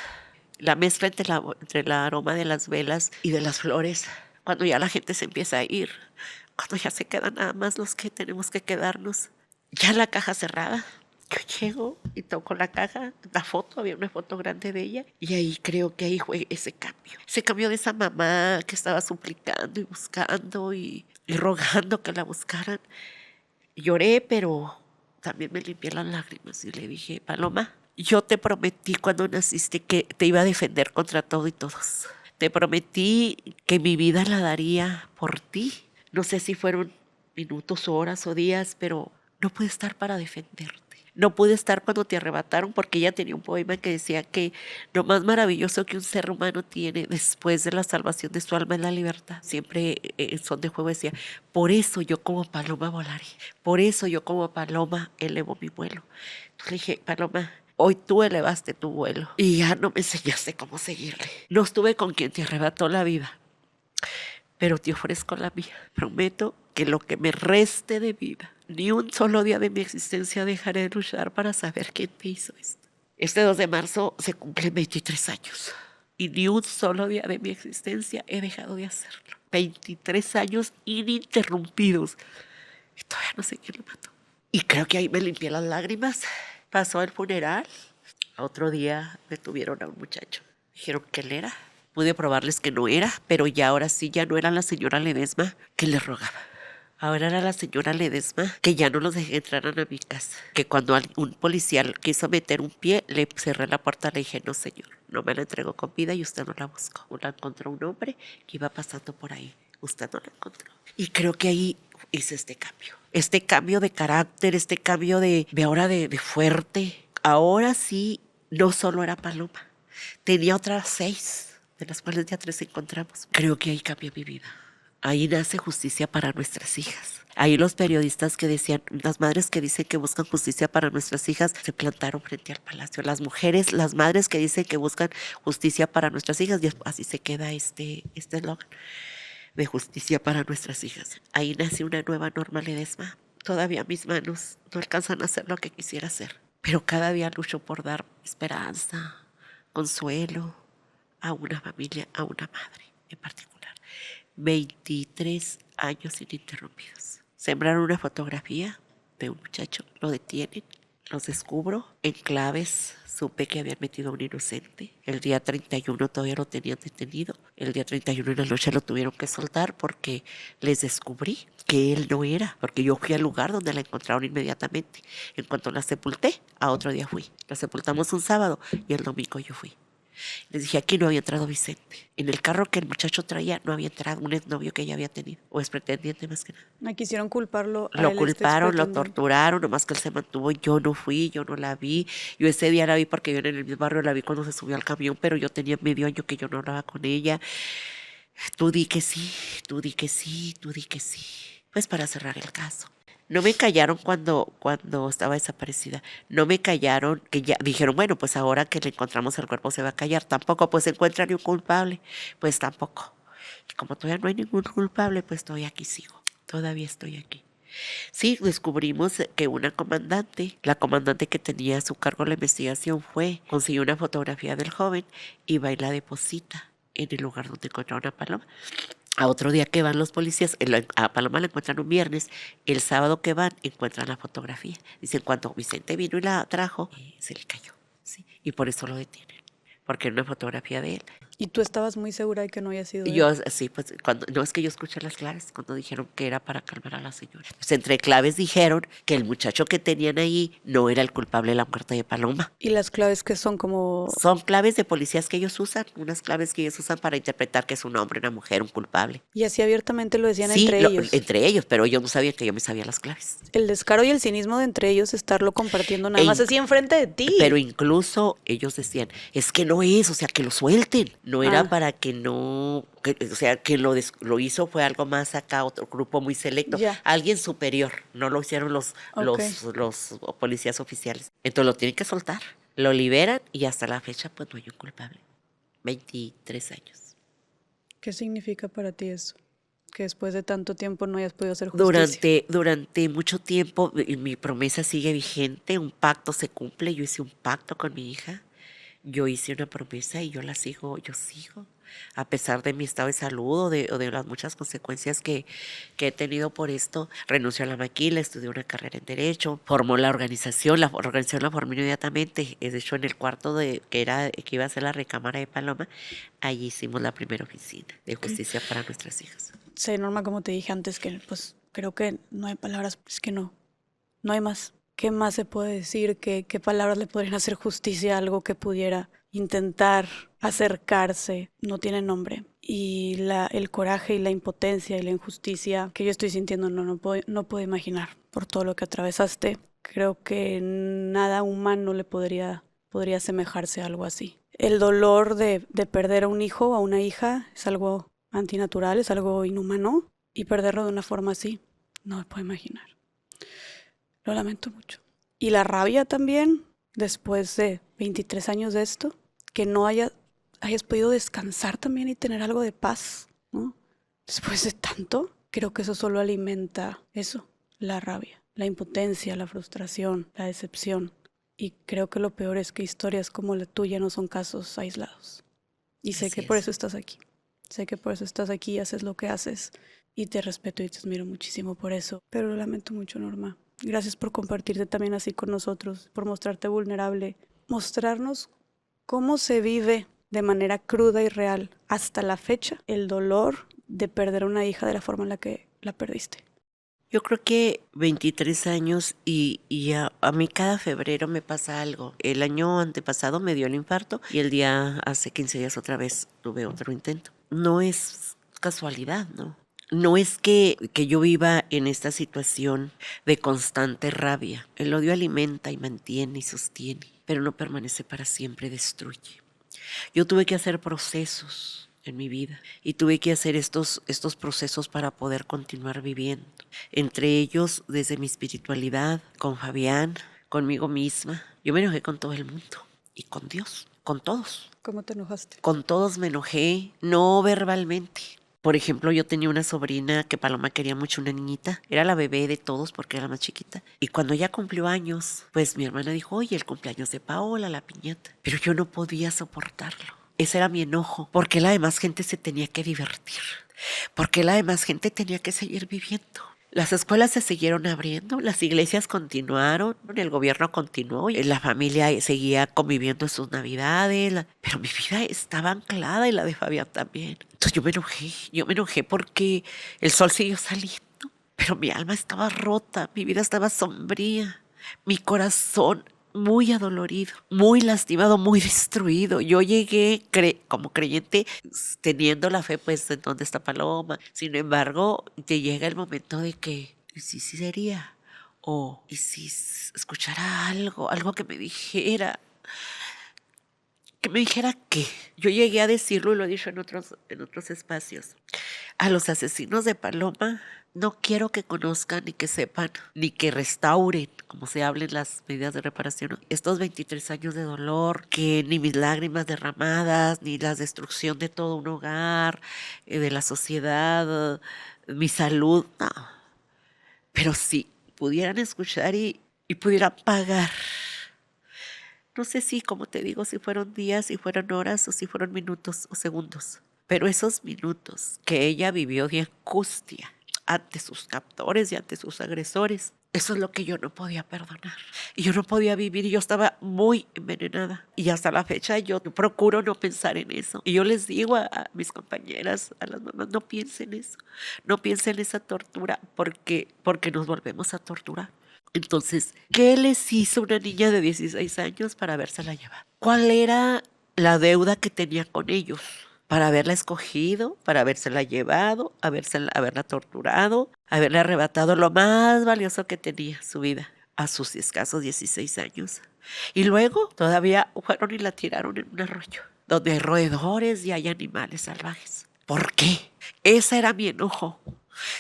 S2: La mezcla entre el aroma de las velas y de las flores, cuando ya la gente se empieza a ir, cuando ya se quedan nada más los que tenemos que quedarnos. Ya la caja cerrada. Yo llego y toco la caja, la foto, había una foto grande de ella, y ahí creo que ahí fue ese cambio. Ese cambio de esa mamá que estaba suplicando y buscando y rogando que la buscaran. Lloré, pero también me limpié las lágrimas y le dije, Paloma, yo te prometí cuando naciste que te iba a defender contra todo y todos. Te prometí que mi vida la daría por ti. No sé si fueron minutos, horas o días, pero no pude estar para defenderte. No pude estar cuando te arrebataron, porque ella tenía un poema que decía que lo más maravilloso que un ser humano tiene después de la salvación de su alma es la libertad. Siempre en son de juego decía, por eso yo como paloma volaré, por eso yo como paloma elevo mi vuelo. Entonces le dije, Paloma, hoy tú elevaste tu vuelo y ya no me enseñaste cómo seguirle. No estuve con quien te arrebató la vida, pero te ofrezco la mía. Prometo que lo que me reste de vida, ni un solo día de mi existencia dejaré de luchar para saber quién te hizo esto. Este 2 de marzo se cumplen 23 años y ni un solo día de mi existencia he dejado de hacerlo. 23 años ininterrumpidos y todavía no sé quién lo mató. Y creo que ahí me limpié las lágrimas. Pasó el funeral. Otro día detuvieron a un muchacho. Dijeron que él era. Pude probarles que no era, pero ya ahora sí, ya no era la señora Ledesma que le rogaba. Ahora era la señora Ledesma que ya no los dejé entrar a mi casa. Que cuando un policía quiso meter un pie, le cerré la puerta, le dije, no señor, no me la entregó con vida y usted no la buscó. La encontró un hombre que iba pasando por ahí. Usted no la encontró. Y creo que ahí hice este cambio. Este cambio de carácter, este cambio de ahora de fuerte. Ahora sí, no solo era Paloma. Tenía otras 6, de las cuales ya 3 encontramos. Creo que ahí cambió mi vida. Ahí nace justicia para nuestras hijas. Ahí los periodistas que decían, las madres que dicen que buscan justicia para nuestras hijas, se plantaron frente al palacio. Las mujeres, las madres que dicen que buscan justicia para nuestras hijas, y así se queda este eslogan de justicia para nuestras hijas. Ahí nace una nueva Norma Ledesma. Todavía mis manos no alcanzan a hacer lo que quisiera hacer, pero cada día lucho por dar esperanza, consuelo a una familia, a una madre en particular. 23 años ininterrumpidos. Sembraron una fotografía de un muchacho, lo detienen, los descubro en claves. Supe que habían metido a un inocente. El día 31 todavía lo tenían detenido. El día 31 en la noche lo tuvieron que soltar porque les descubrí que él no era. Porque yo fui al lugar donde la encontraron inmediatamente. En cuanto la sepulté, a otro día fui. La sepultamos un sábado y el domingo yo fui. Les dije, aquí no había entrado Vicente. En el carro que el muchacho traía no había entrado un exnovio que ella había tenido, o ex pretendiente más que nada.
S1: No quisieron culparlo a
S2: Lo
S1: él,
S2: culparon, lo torturaron, nomás que él se mantuvo. Yo no fui, yo no la vi. Yo ese día la vi porque yo en el mismo barrio la vi cuando se subió al camión, pero yo tenía medio año que yo no hablaba con ella. Tú di que sí, tú di que sí, tú di que sí. Pues para cerrar el caso. No me callaron cuando estaba desaparecida. No me callaron, que ya dijeron, bueno, pues ahora que le encontramos el cuerpo se va a callar. Tampoco, pues encuentran un culpable. Pues tampoco. Y como todavía no hay ningún culpable, pues todavía aquí sigo. Todavía estoy aquí. Sí, descubrimos que una comandante, la comandante que tenía a su cargo la investigación consiguió una fotografía del joven y va y la deposita en el lugar donde encontraron a Paloma. A otro día que van los policías, a Paloma la encuentran un viernes, el sábado que van encuentran la fotografía. Dicen, cuando Vicente vino y la trajo, se le cayó, ¿sí? Y por eso lo detienen, porque era una fotografía de él.
S1: ¿Y tú estabas muy segura de que no había sido
S2: Y
S1: él?
S2: yo, sí, pues, no es que yo escuché las claves, cuando dijeron que era para calmar a la señora. Pues entre claves dijeron que el muchacho que tenían ahí no era el culpable de la muerte de Paloma.
S1: Y las claves que son como...
S2: Son claves de policías que ellos usan, unas claves que ellos usan para interpretar que es un hombre, una mujer, un culpable.
S1: Y así abiertamente lo decían
S2: Sí,
S1: entre ellos.
S2: entre ellos, pero yo no sabía que yo me sabía las claves.
S1: El descaro y el cinismo de entre ellos estarlo compartiendo nada
S2: E
S1: más así enfrente de ti.
S2: Pero incluso ellos decían, es que no es, o sea, que lo suelten. No era
S1: Ah.
S2: para que no, o sea, quien lo hizo fue algo más acá, otro grupo muy selecto,
S1: Ya.
S2: alguien superior. No lo hicieron
S1: Ok.
S2: los policías oficiales. Entonces lo tienen que soltar, lo liberan y hasta la fecha pues no hay un culpable. 23 años.
S1: ¿Qué significa para ti eso? Que después de tanto tiempo no hayas podido hacer justicia.
S2: Durante mucho tiempo mi promesa sigue vigente, un pacto se cumple, yo hice un pacto con mi hija, yo hice una promesa y yo sigo, a pesar de mi estado de salud o de las muchas consecuencias que he tenido por esto. Renunció a la maquila, estudió una carrera en Derecho, formó la organización la formó inmediatamente, de hecho en el cuarto que iba a ser la recámara de Paloma, allí hicimos la primera oficina de justicia para nuestras hijas.
S1: Sí, Norma, como te dije antes, que pues creo que no hay palabras, es que no hay más. ¿Qué más se puede decir? ¿Qué palabras le podrían hacer justicia a algo que pudiera intentar acercarse? No tiene nombre. Y el coraje y la impotencia y la injusticia que yo estoy sintiendo no puedo imaginar por todo lo que atravesaste. Creo que nada humano le podría asemejarse a algo así. El dolor de perder a un hijo o a una hija es algo antinatural, es algo inhumano, y perderlo de una forma así, no me puedo imaginar. Lo lamento mucho. Y la rabia también, después de 23 años de esto, que no hayas podido descansar también y tener algo de paz, ¿no? Después de tanto, creo que eso solo alimenta eso, la rabia, la impotencia, la frustración, la decepción. Y creo que lo peor es que historias como la tuya no son casos aislados. Y sé que por eso estás aquí. Sé que por eso estás aquí y haces lo que haces. Y te respeto y te admiro muchísimo por eso. Pero lo lamento mucho, Norma. Gracias por compartirte también así con nosotros, por mostrarte vulnerable, mostrarnos cómo se vive de manera cruda y real hasta la fecha el dolor de perder a una hija de la forma en la que la perdiste.
S2: Yo creo que 23 años y a mí cada febrero me pasa algo. El año antepasado me dio el infarto y hace 15 días otra vez tuve otro intento. No es casualidad, ¿no? No es que yo viva en esta situación de constante rabia. El odio alimenta y mantiene y sostiene, pero no permanece para siempre, destruye. Yo tuve que hacer procesos en mi vida y tuve que hacer estos procesos para poder continuar viviendo. Entre ellos, desde mi espiritualidad, con Fabián, conmigo misma. Yo me enojé con todo el mundo y con Dios, con todos.
S1: ¿Cómo te enojaste?
S2: Con todos me enojé, no verbalmente. Por ejemplo, yo tenía una sobrina que Paloma quería mucho, una niñita. Era la bebé de todos porque era la más chiquita. Y cuando ella cumplió años, pues mi hermana dijo, oye, el cumpleaños de Paola, la piñata. Pero yo no podía soportarlo. Ese era mi enojo. Porque la demás gente se tenía que divertir. Porque la demás gente tenía que seguir viviendo. Las escuelas se siguieron abriendo, las iglesias continuaron, el gobierno continuó, y la familia seguía conviviendo en sus navidades, pero mi vida estaba anclada y la de Fabián también. Entonces yo me enojé porque el sol siguió saliendo, pero mi alma estaba rota, mi vida estaba sombría, mi corazón muy adolorido, muy lastimado, muy destruido. Yo llegué como creyente teniendo la fe pues en dónde está Paloma. Sin embargo, te llega el momento de que, ¿y si sí sería? O, ¿y si escuchara algo que me dijera? Que me dijera qué. Yo llegué a decirlo y lo he dicho en otros espacios. A los asesinos de Paloma no quiero que conozcan ni que sepan, ni que restauren, como se hablen las medidas de reparación, estos 23 años de dolor, que ni mis lágrimas derramadas, ni la destrucción de todo un hogar, de la sociedad, mi salud, no. Pero si pudieran escuchar y pudieran pagar. No sé si, como te digo, si fueron días, si fueron horas o si fueron minutos o segundos. Pero esos minutos que ella vivió de angustia ante sus captores y ante sus agresores, Eso es lo que yo no podía perdonar. Y yo no podía vivir y yo estaba muy envenenada. Y hasta la fecha yo procuro no pensar en eso. Y yo les digo a mis compañeras, a las mamás, no piensen en eso. No piensen en esa tortura porque nos volvemos a torturar. Entonces, ¿qué les hizo una niña de 16 años para habérsela llevado? ¿Cuál era la deuda que tenía con ellos? Para haberla escogido, para habérsela llevado, haberla torturado, haberle arrebatado lo más valioso que tenía, su vida, a sus escasos 16 años. Y luego todavía fueron y la tiraron en un arroyo, donde hay roedores y hay animales salvajes. ¿Por qué? Ese era mi enojo.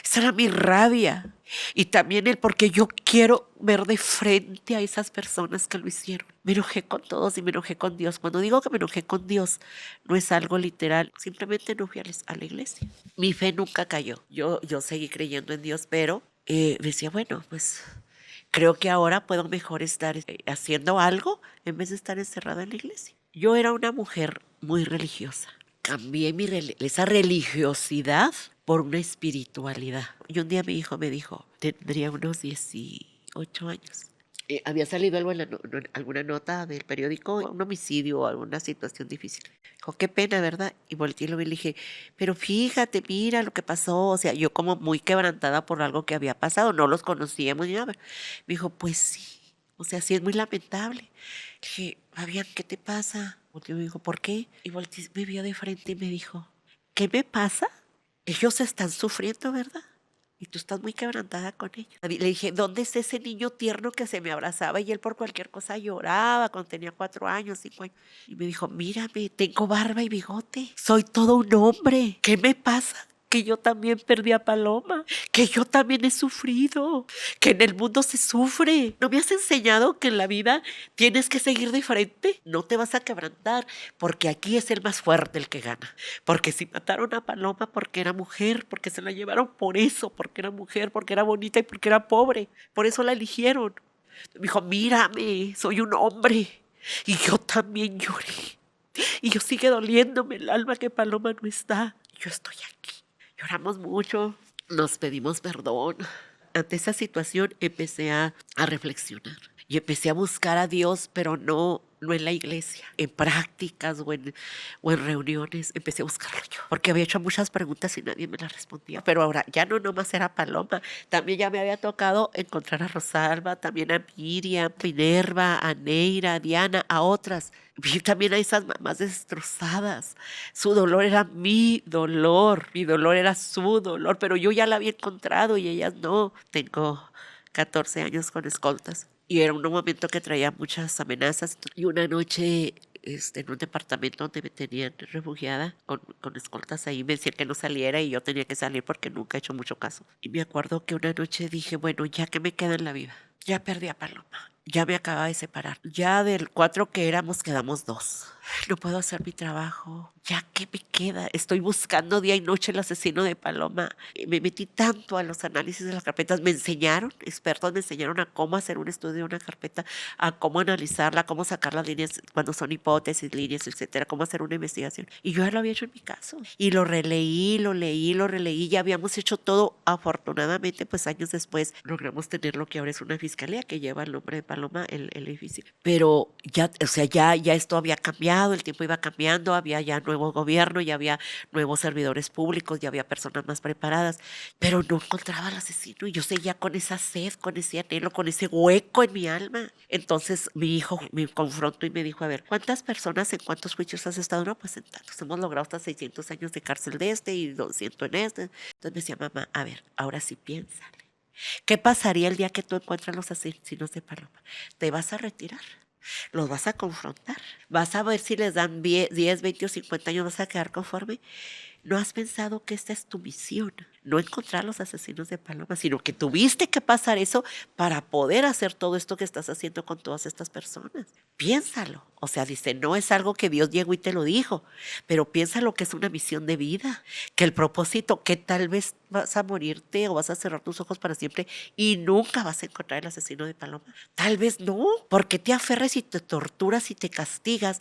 S2: Esa era mi rabia. Y también el porque yo quiero ver de frente a esas personas que lo hicieron. Me enojé con todos y me enojé con Dios. Cuando digo que me enojé con Dios, no es algo literal. Simplemente no fui a la iglesia. Mi fe nunca cayó. Yo seguí creyendo en Dios, pero decía, bueno, pues creo que ahora puedo mejor estar haciendo algo en vez de estar encerrada en la iglesia. Yo era una mujer muy religiosa. Cambié esa religiosidad por una espiritualidad. Y un día mi hijo me dijo, tendría unos 18 años. Había salido algo alguna nota del periódico, un homicidio o alguna situación difícil. Dijo, qué pena, ¿verdad? Y volteé y lo vi y le dije, pero fíjate, mira lo que pasó. O sea, yo como muy quebrantada por algo que había pasado, no los conocíamos ni nada. Me dijo, pues sí, o sea, sí es muy lamentable. Le dije, Fabián, ¿qué te pasa? Volteó y me dijo, ¿por qué? Y volteé, me vio de frente y me dijo, ¿qué me pasa? Ellos están sufriendo, ¿verdad? Y tú estás muy quebrantada con ellos. Le dije, ¿dónde es ese niño tierno que se me abrazaba? Y él por cualquier cosa lloraba cuando tenía 4 años, 5 años. Y me dijo, mírame, tengo barba y bigote. Soy todo un hombre. ¿Qué me pasa? Que yo también perdí a Paloma, que yo también he sufrido, que en el mundo se sufre. ¿No me has enseñado que en la vida tienes que seguir de frente? No te vas a quebrantar, porque aquí es el más fuerte el que gana. Porque si mataron a Paloma porque era mujer, porque se la llevaron por eso, porque era mujer, porque era bonita y porque era pobre, por eso la eligieron. Me dijo, mírame, soy un hombre. Y yo también lloré. Y yo sigue doliéndome el alma que Paloma no está. Yo estoy aquí. Lloramos mucho, nos pedimos perdón. Ante esa situación empecé a reflexionar y empecé a buscar a Dios, pero no en la iglesia, en prácticas o en reuniones. Empecé a buscarlo yo, porque había hecho muchas preguntas y nadie me las respondía. Pero ahora ya no nomás era Paloma, también ya me había tocado encontrar a Rosalba, también a Miriam, Minerva, a Neira, a Diana, a otras. Vi también a esas mamás destrozadas. Su dolor era mi dolor era su dolor, pero yo ya la había encontrado y ellas no. Tengo 14 años con escoltas y era un momento que traía muchas amenazas. Y una noche en un departamento donde me tenían refugiada con escoltas ahí, me decían que no saliera y yo tenía que salir porque nunca he hecho mucho caso. Y me acuerdo que una noche dije, bueno, ya que me queda en la vida, ya perdí a Paloma, ya me acaba de separar, ya del 4 que éramos quedamos 2. No puedo hacer mi trabajo, ya que me queda. Estoy buscando día y noche el asesino de Paloma. Me metí tanto a los análisis de las carpetas. Me enseñaron, expertos me enseñaron a cómo hacer un estudio de una carpeta, a cómo analizarla, cómo sacar las líneas cuando son hipótesis, líneas, etcétera, cómo hacer una investigación. Y yo ya lo había hecho en mi caso. Y lo releí, lo leí, lo releí. Ya habíamos hecho todo. Afortunadamente, pues años después logramos tener lo que ahora es una fiscalía que lleva el nombre de Paloma, el edificio. Pero ya, o sea, ya esto había cambiado. El tiempo iba cambiando, había ya nuevo gobierno, ya había nuevos servidores públicos, ya había personas más preparadas, pero no encontraba al asesino y yo seguía con esa sed, con ese anhelo, con ese hueco en mi alma. Entonces mi hijo me confrontó y me dijo, a ver, ¿cuántas personas en cuántos juicios has estado? No, pues en tantos. Hemos logrado hasta 600 años de cárcel de y 200 en este. Entonces me decía, mamá, a ver, ahora sí piénsale. ¿Qué pasaría el día que tú encuentras los asesinos de Paloma? ¿Te vas a retirar? Los vas a confrontar, vas a ver si les dan 10, 20 o 50 años, vas a quedar conforme. ¿No has pensado que esta es tu misión? No encontrar los asesinos de Paloma, sino que tuviste que pasar eso para poder hacer todo esto que estás haciendo con todas estas personas. Piénsalo. O sea, dice, no es algo que Dios llegó y te lo dijo, pero piénsalo que es una misión de vida, que el propósito, que tal vez vas a morirte o vas a cerrar tus ojos para siempre y nunca vas a encontrar el asesino de Paloma. Tal vez no, porque te aferres y te torturas y te castigas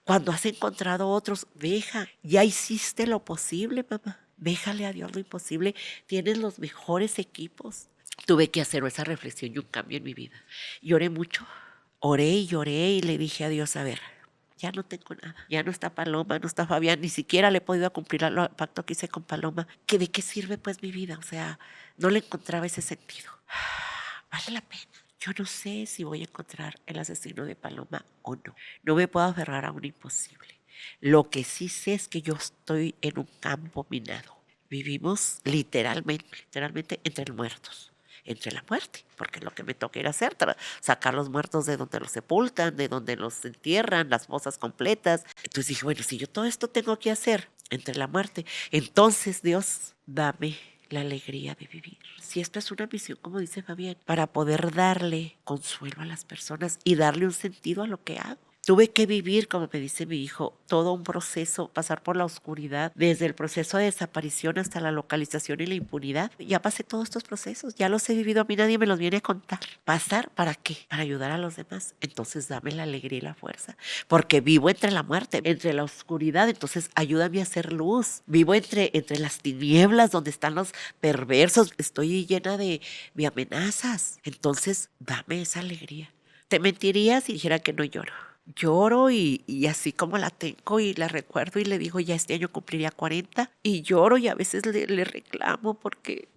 S2: cuando has encontrado otros. Deja, ya hiciste lo posible, mamá. Déjale a Dios lo imposible. Tienes los mejores equipos. tuve que hacer esa reflexión y un cambio en mi vida. Lloré mucho, oré y le dije a Dios, a ver, ya no tengo nada, ya no está Paloma, no está Fabián, ni siquiera le he podido cumplir el pacto que hice con Paloma, que de qué sirve pues mi vida, o sea, no le encontraba ese sentido. Vale la pena. Yo no sé si voy a encontrar el asesino de Paloma o no. No me puedo aferrar a un imposible. Lo que sí sé es que yo estoy en un campo minado. Vivimos literalmente entre los muertos, entre la muerte, porque es lo que me toca ir a hacer, sacar los muertos de donde los sepultan, de donde los entierran, las fosas completas. Entonces dije, bueno, si yo todo esto tengo que hacer entre la muerte, entonces Dios, dame la alegría de vivir. Si esto es una misión, como dice Fabián, para poder darle consuelo a las personas y darle un sentido a lo que hago. Tuve que vivir, como me dice mi hijo, todo un proceso, pasar por la oscuridad, desde el proceso de desaparición hasta la localización y la impunidad. Ya pasé todos estos procesos, ya los he vivido, a mí nadie me los viene a contar. ¿Pasar para qué? Para ayudar a los demás. Entonces dame la alegría y la fuerza, porque vivo entre la muerte, entre la oscuridad, entonces ayúdame a hacer luz. Vivo entre las tinieblas donde están los perversos, estoy llena de amenazas. Entonces dame esa alegría. Te mentiría si dijera que no lloro. Lloro y así como la tengo y la recuerdo y le digo, ya este año cumpliría 40 y lloro y a veces le reclamo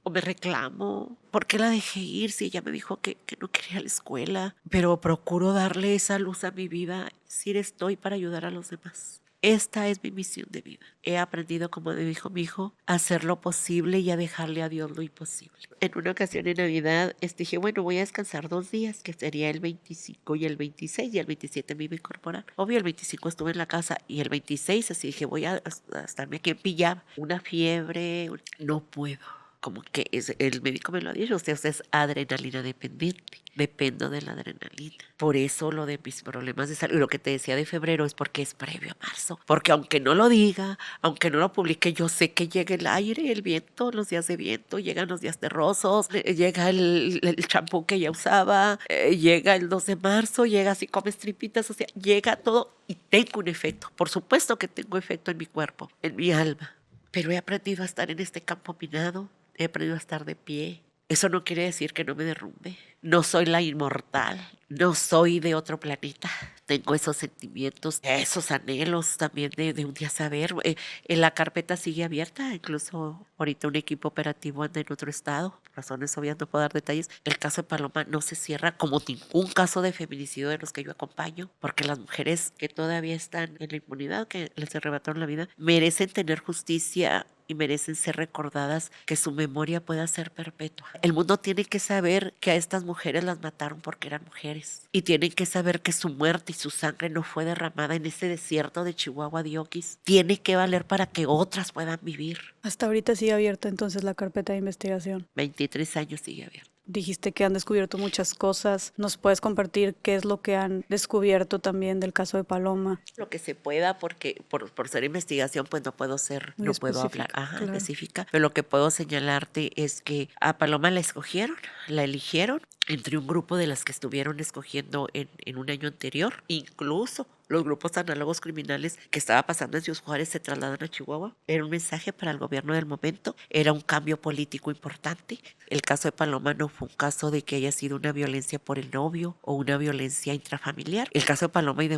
S2: o me reclamo, ¿por qué la dejé ir si ella me dijo que no quería la escuela? Pero procuro darle esa luz a mi vida, decir estoy para ayudar a los demás. Esta es mi misión de vida. He aprendido, como me dijo mi hijo, a hacer lo posible y a dejarle a Dios lo imposible. En una ocasión en Navidad dije, bueno, voy a descansar 2 días, que sería el 25 y el 26, y el 27 me iba a incorporar. Obvio, el 25 estuve en la casa y el 26 así dije, voy a estarme aquí en pijama. Una fiebre, no puedo. Como que el médico me lo ha dicho, usted es adrenalina dependiente. Dependo de la adrenalina. Por eso lo de mis problemas de salud, lo que te decía de febrero es porque es previo a marzo. Porque aunque no lo diga, aunque no lo publique, yo sé que llega el aire, el viento, los días de viento, llegan los días terrosos, llega el champú que ya usaba, llega el 2 de marzo, llega así comes tripitas, o sea, llega todo y tengo un efecto. Por supuesto que tengo efecto en mi cuerpo, en mi alma. Pero he aprendido a estar en este campo minado, he aprendido a estar de pie. Eso no quiere decir que no me derrumbe. No soy la inmortal, no soy de otro planeta. Tengo esos sentimientos, esos anhelos también de un día saber. La carpeta sigue abierta, incluso ahorita un equipo operativo anda en otro estado. Por razones obvias no puedo dar detalles. El caso de Paloma no se cierra como ningún caso de feminicidio de los que yo acompaño, porque las mujeres que todavía están en la impunidad, que les arrebataron la vida, merecen tener justicia y merecen ser recordadas, que su memoria pueda ser perpetua. El mundo tiene que saber que a estas mujeres las mataron porque eran mujeres y tienen que saber que su muerte y su sangre no fue derramada en ese desierto de Chihuahua de Oquis. Tiene que valer para que otras puedan vivir.
S1: Hasta ahorita sigue abierta entonces la carpeta de investigación.
S2: 23 años sigue abierta.
S1: Dijiste que han descubierto muchas cosas. ¿Nos puedes compartir qué es lo que han descubierto también del caso de Paloma?
S2: Lo que se pueda, porque por ser investigación, pues no puedo hablar
S1: claro.
S2: específica, pero lo que puedo señalarte es que a Paloma la escogieron, la eligieron entre un grupo de las que estuvieron escogiendo en un año anterior, incluso los grupos análogos criminales que estaba pasando en Ciudad Juárez se trasladan a Chihuahua. Era un mensaje para el gobierno del momento, era un cambio político importante. El caso de Paloma no fue un caso de que haya sido una violencia por el novio o una violencia intrafamiliar. El caso de Paloma y de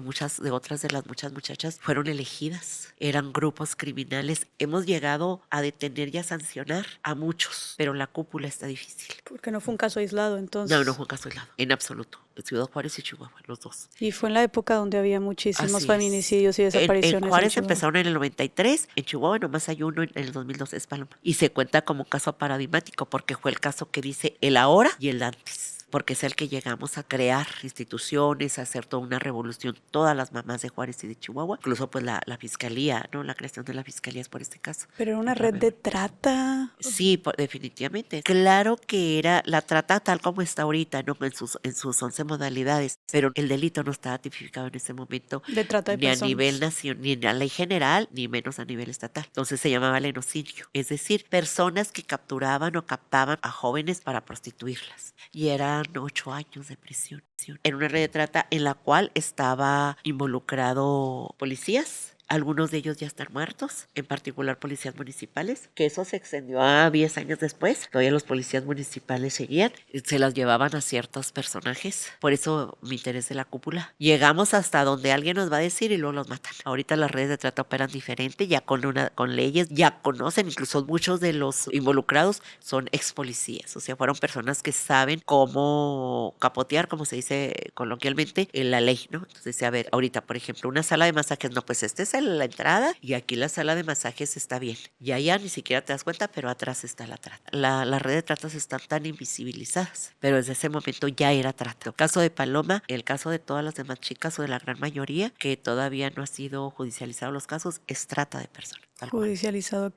S2: otras de las muchas muchachas fueron elegidas, eran grupos criminales. Hemos llegado a detener y a sancionar a muchos, pero la cúpula está difícil.
S1: Porque no fue un caso aislado entonces.
S2: No fue un caso aislado, en absoluto. Ciudad Juárez y Chihuahua, los dos.
S1: Y fue en la época donde había muchísimos
S2: Así
S1: feminicidios y desapariciones.
S2: En Juárez empezaron en el 93, en Chihuahua nomás hay uno en el 2012, es Paloma. Y se cuenta como un caso paradigmático porque fue el caso que dice el ahora y el antes. Porque es el que llegamos a crear instituciones, a hacer toda una revolución, todas las mamás de Juárez y de Chihuahua, incluso pues la fiscalía, ¿no? La creación de la fiscalía es por este caso.
S1: Pero era una red de trata.
S2: Sí, definitivamente. Claro que era la trata tal como está ahorita, ¿no? En sus 11 modalidades, pero el delito no estaba tipificado en ese momento.
S1: De trata de
S2: ni
S1: personas.
S2: A nivel nacional, ni en la ley general, ni menos a nivel estatal. Entonces se llamaba lenocidio, es decir, personas que capturaban o captaban a jóvenes para prostituirlas. Y eran 8 años de prisión. En una red de trata en la cual estaba involucrado policías Algunos de ellos ya están muertos, en particular policías municipales, que eso se extendió a 10 años después. Todavía los policías municipales seguían, se las llevaban a ciertos personajes. Por eso mi interés de la cúpula. Llegamos hasta donde alguien nos va a decir y luego los matan. Ahorita las redes de trata operan diferente, ya con leyes, ya conocen, incluso muchos de los involucrados son ex policías, o sea, fueron personas que saben cómo capotear, como se dice coloquialmente, en la ley, ¿no? Entonces, a ver, ahorita, por ejemplo, una sala de masajes, no, pues esta es la entrada y aquí la sala de masajes está bien. Ya ni siquiera te das cuenta, pero atrás está la trata. Las redes de tratas están tan invisibilizadas, pero desde ese momento ya era trata. El caso de Paloma, el caso de todas las demás chicas o de la gran mayoría, que todavía no ha sido judicializado los casos, es trata de personas.
S1: Judicializado,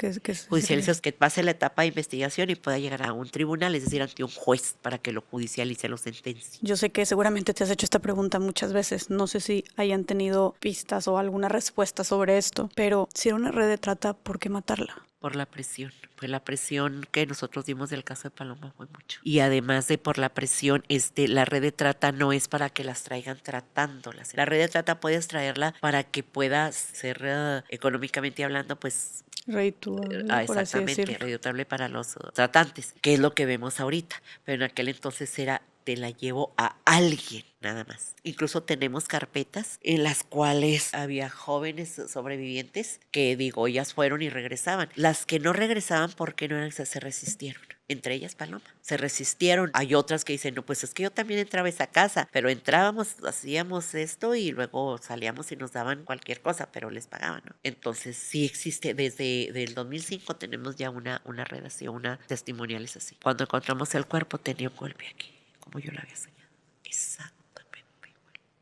S2: Judicializado, que pase la etapa de investigación y pueda llegar a un tribunal, es decir, ante un juez para que lo judicialice, lo sentencie.
S1: Yo sé que seguramente te has hecho esta pregunta muchas veces. No sé si hayan tenido pistas o alguna respuesta sobre esto, pero si era una red de trata, ¿por qué matarla?
S2: Por la presión. Pues la presión que nosotros dimos del caso de Paloma fue mucho. Y además de por la presión, la red de trata no es para que las traigan tratándolas. La red de trata puedes traerla para que pueda ser económicamente hablando, pues
S1: redituable, por así
S2: exactamente,
S1: decirlo.
S2: redituable para los tratantes, que es lo que vemos ahorita. Pero en aquel entonces era, te la llevo a alguien, nada más. Incluso tenemos carpetas en las cuales había jóvenes sobrevivientes que, digo, ellas fueron y regresaban. Las que no regresaban, ¿por qué no eran? Se resistieron. Entre ellas Paloma. Se resistieron. Hay otras que dicen, no, pues es que yo también entraba a esa casa, pero entrábamos, hacíamos esto y luego salíamos y nos daban cualquier cosa, pero les pagaban, ¿no? Entonces sí existe, desde el 2005 tenemos ya una relación, una testimoniales así. Cuando encontramos el cuerpo tenía un golpe aquí, como yo lo había soñado. Exactamente.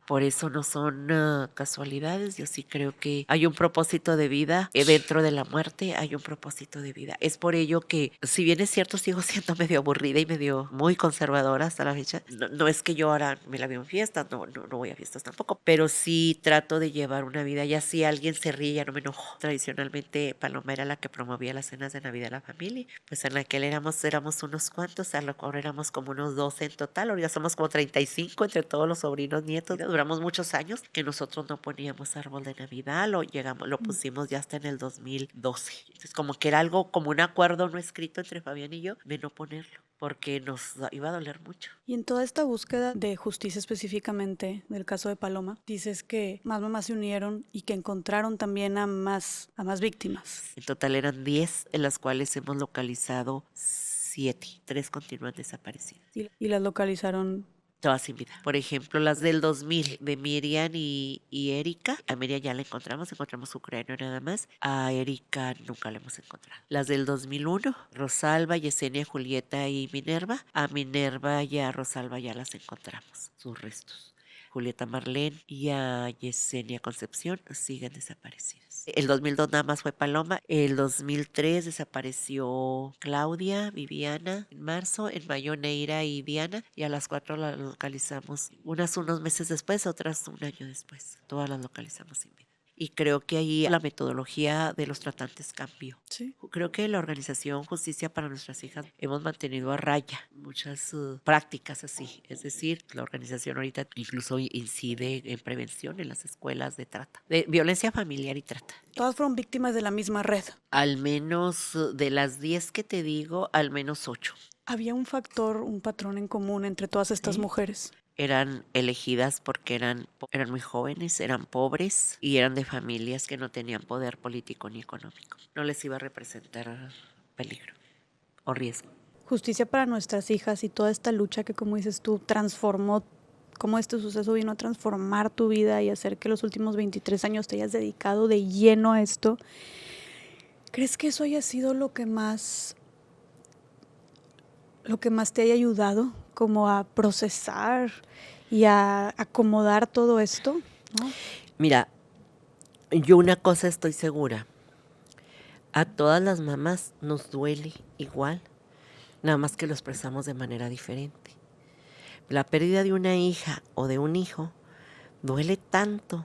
S2: Por eso no son casualidades. Yo sí creo que hay un propósito de vida dentro de la muerte, hay un propósito de vida. Es por ello que, si bien es cierto, sigo siendo medio aburrida y medio muy conservadora hasta la fecha. No es que yo ahora me la veo en fiestas, no voy a fiestas tampoco, pero sí trato de llevar una vida. Ya si alguien se ríe, ya no me enojo. Tradicionalmente Paloma era la que promovía las cenas de Navidad a la familia. Pues en aquel éramos unos cuantos, a lo mejor éramos como unos 12 en total. Ahora ya somos como 35 entre todos los sobrinos, nietos. Duramos muchos años que nosotros no poníamos árbol de Navidad, lo pusimos ya hasta en el 2012. Entonces como que era algo, como un acuerdo no escrito entre Fabián y yo de no ponerlo, porque nos iba a doler mucho.
S1: Y en toda esta búsqueda de justicia específicamente del caso de Paloma, dices que más mamás se unieron y que encontraron también a más víctimas.
S2: En total eran 10, en las cuales hemos localizado 7. 3 continúan desaparecidas.
S1: Y las localizaron
S2: todas sin vida. Por ejemplo, las del 2000 de Miriam y Erika. A Miriam ya la encontramos su cráneo nada más. A Erika nunca la hemos encontrado. Las del 2001, Rosalba, Yesenia, Julieta y Minerva. A Minerva y a Rosalba ya las encontramos, sus restos. Julieta Marlene y a Yesenia Concepción siguen desaparecidas. El 2002 nada más fue Paloma. El 2003 desapareció Claudia, Viviana en marzo. En mayo Neira y Diana. Y a las 4 las localizamos. Unas unos meses después, otras un año después. Todas las localizamos sin vida. Y creo que ahí la metodología de los tratantes cambió.
S1: Sí.
S2: Creo que la organización Justicia para Nuestras Hijas hemos mantenido a raya muchas prácticas así. Es decir, la organización ahorita incluso incide en prevención en las escuelas de trata, de violencia familiar y trata.
S1: Todas fueron víctimas de la misma red.
S2: Al menos de las 10 que te digo, al menos 8.
S1: Había un patrón en común entre todas estas mujeres.
S2: Eran elegidas porque eran muy jóvenes, eran pobres y eran de familias que no tenían poder político ni económico. No les iba a representar peligro o riesgo.
S1: Justicia para Nuestras Hijas y toda esta lucha que, como dices tú, transformó, cómo este suceso vino a transformar tu vida y hacer que los últimos 23 años te hayas dedicado de lleno a esto. ¿Crees que eso haya sido lo que más te haya ayudado como a procesar y a acomodar todo esto, ¿no?
S2: Mira, yo una cosa estoy segura, a todas las mamás nos duele igual, nada más que lo expresamos de manera diferente. La pérdida de una hija o de un hijo duele tanto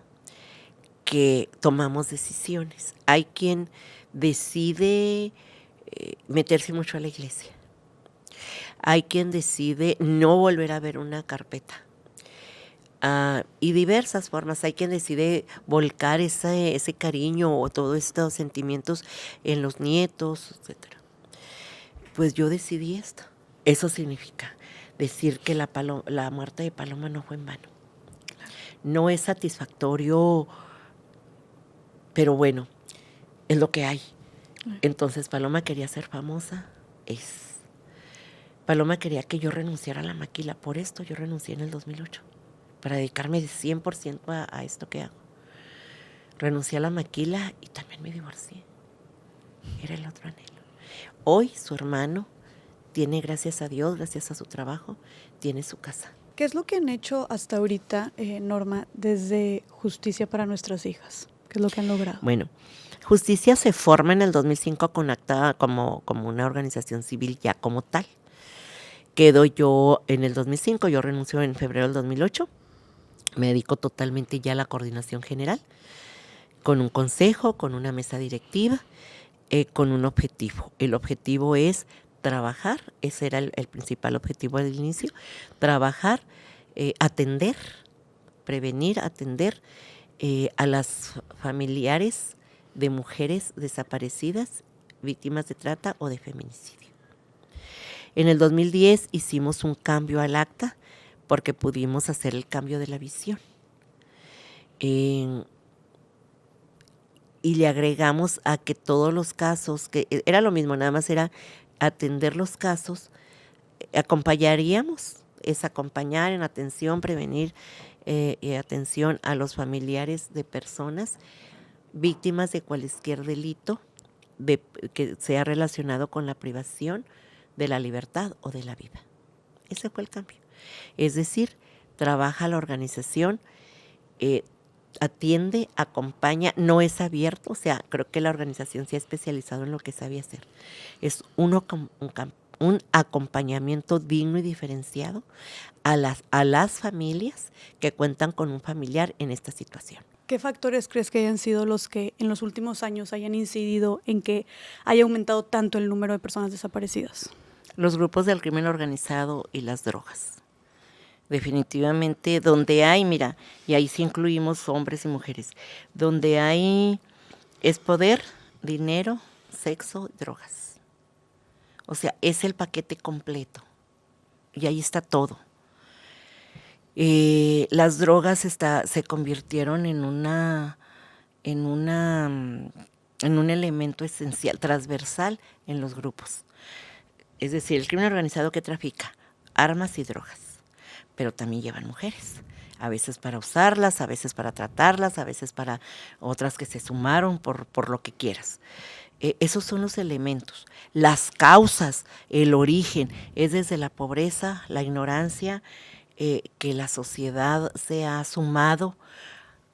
S2: que tomamos decisiones. Hay quien decide meterse mucho a la iglesia. Hay quien decide no volver a ver una carpeta. Y diversas formas. Hay quien decide volcar ese cariño o todos estos sentimientos en los nietos, etcétera. Pues yo decidí esto. Eso significa decir que la muerte de Paloma no fue en vano. No es satisfactorio, pero bueno, es lo que hay. Entonces Paloma quería ser famosa, Paloma quería que yo renunciara a la maquila. Por esto yo renuncié en el 2008, para dedicarme 100% a esto que hago. Renuncié a la maquila y también me divorcié. Era el otro anhelo. Hoy su hermano tiene, gracias a Dios, gracias a su trabajo, tiene su casa.
S1: ¿Qué es lo que han hecho hasta ahorita, Norma, desde Justicia para Nuestras Hijas? ¿Qué es lo que han logrado?
S2: Bueno, Justicia se forma en el 2005 con acta como una organización civil ya como tal. Quedo yo en el 2005, yo renuncio en febrero del 2008. Me dedico totalmente ya a la coordinación general, con un consejo, con una mesa directiva, con un objetivo. El objetivo es trabajar, ese era el principal objetivo del inicio, trabajar, atender, prevenir, atender a las familiares de mujeres desaparecidas, víctimas de trata o de feminicidio. En el 2010 hicimos un cambio al acta porque pudimos hacer el cambio de la visión. Y le agregamos a que todos los casos, que era lo mismo, nada más era atender los casos, acompañaríamos, es acompañar en atención, prevenir atención a los familiares de personas víctimas de cualquier delito que sea relacionado con la privación de la libertad o de la vida. Ese fue el cambio. Es decir, trabaja la organización, atiende, acompaña, no es abierto, o sea, creo que la organización se ha especializado en lo que sabe hacer. Es un acompañamiento digno y diferenciado a las familias que cuentan con un familiar en esta situación.
S1: ¿Qué factores crees que hayan sido los que en los últimos años hayan incidido en que haya aumentado tanto el número de personas desaparecidas?
S2: Los grupos del crimen organizado y las drogas. Definitivamente, donde hay, mira, y ahí sí incluimos hombres y mujeres, donde hay es poder, dinero, sexo, drogas. O sea, es el paquete completo. Y ahí está todo. Las drogas se convirtieron en un elemento esencial, transversal en los grupos. Es decir, el crimen organizado que trafica armas y drogas, pero también llevan mujeres, a veces para usarlas, a veces para tratarlas, a veces para otras que se sumaron por lo que quieras. Esos son los elementos, las causas, el origen, es desde la pobreza, la ignorancia, que la sociedad se ha sumado,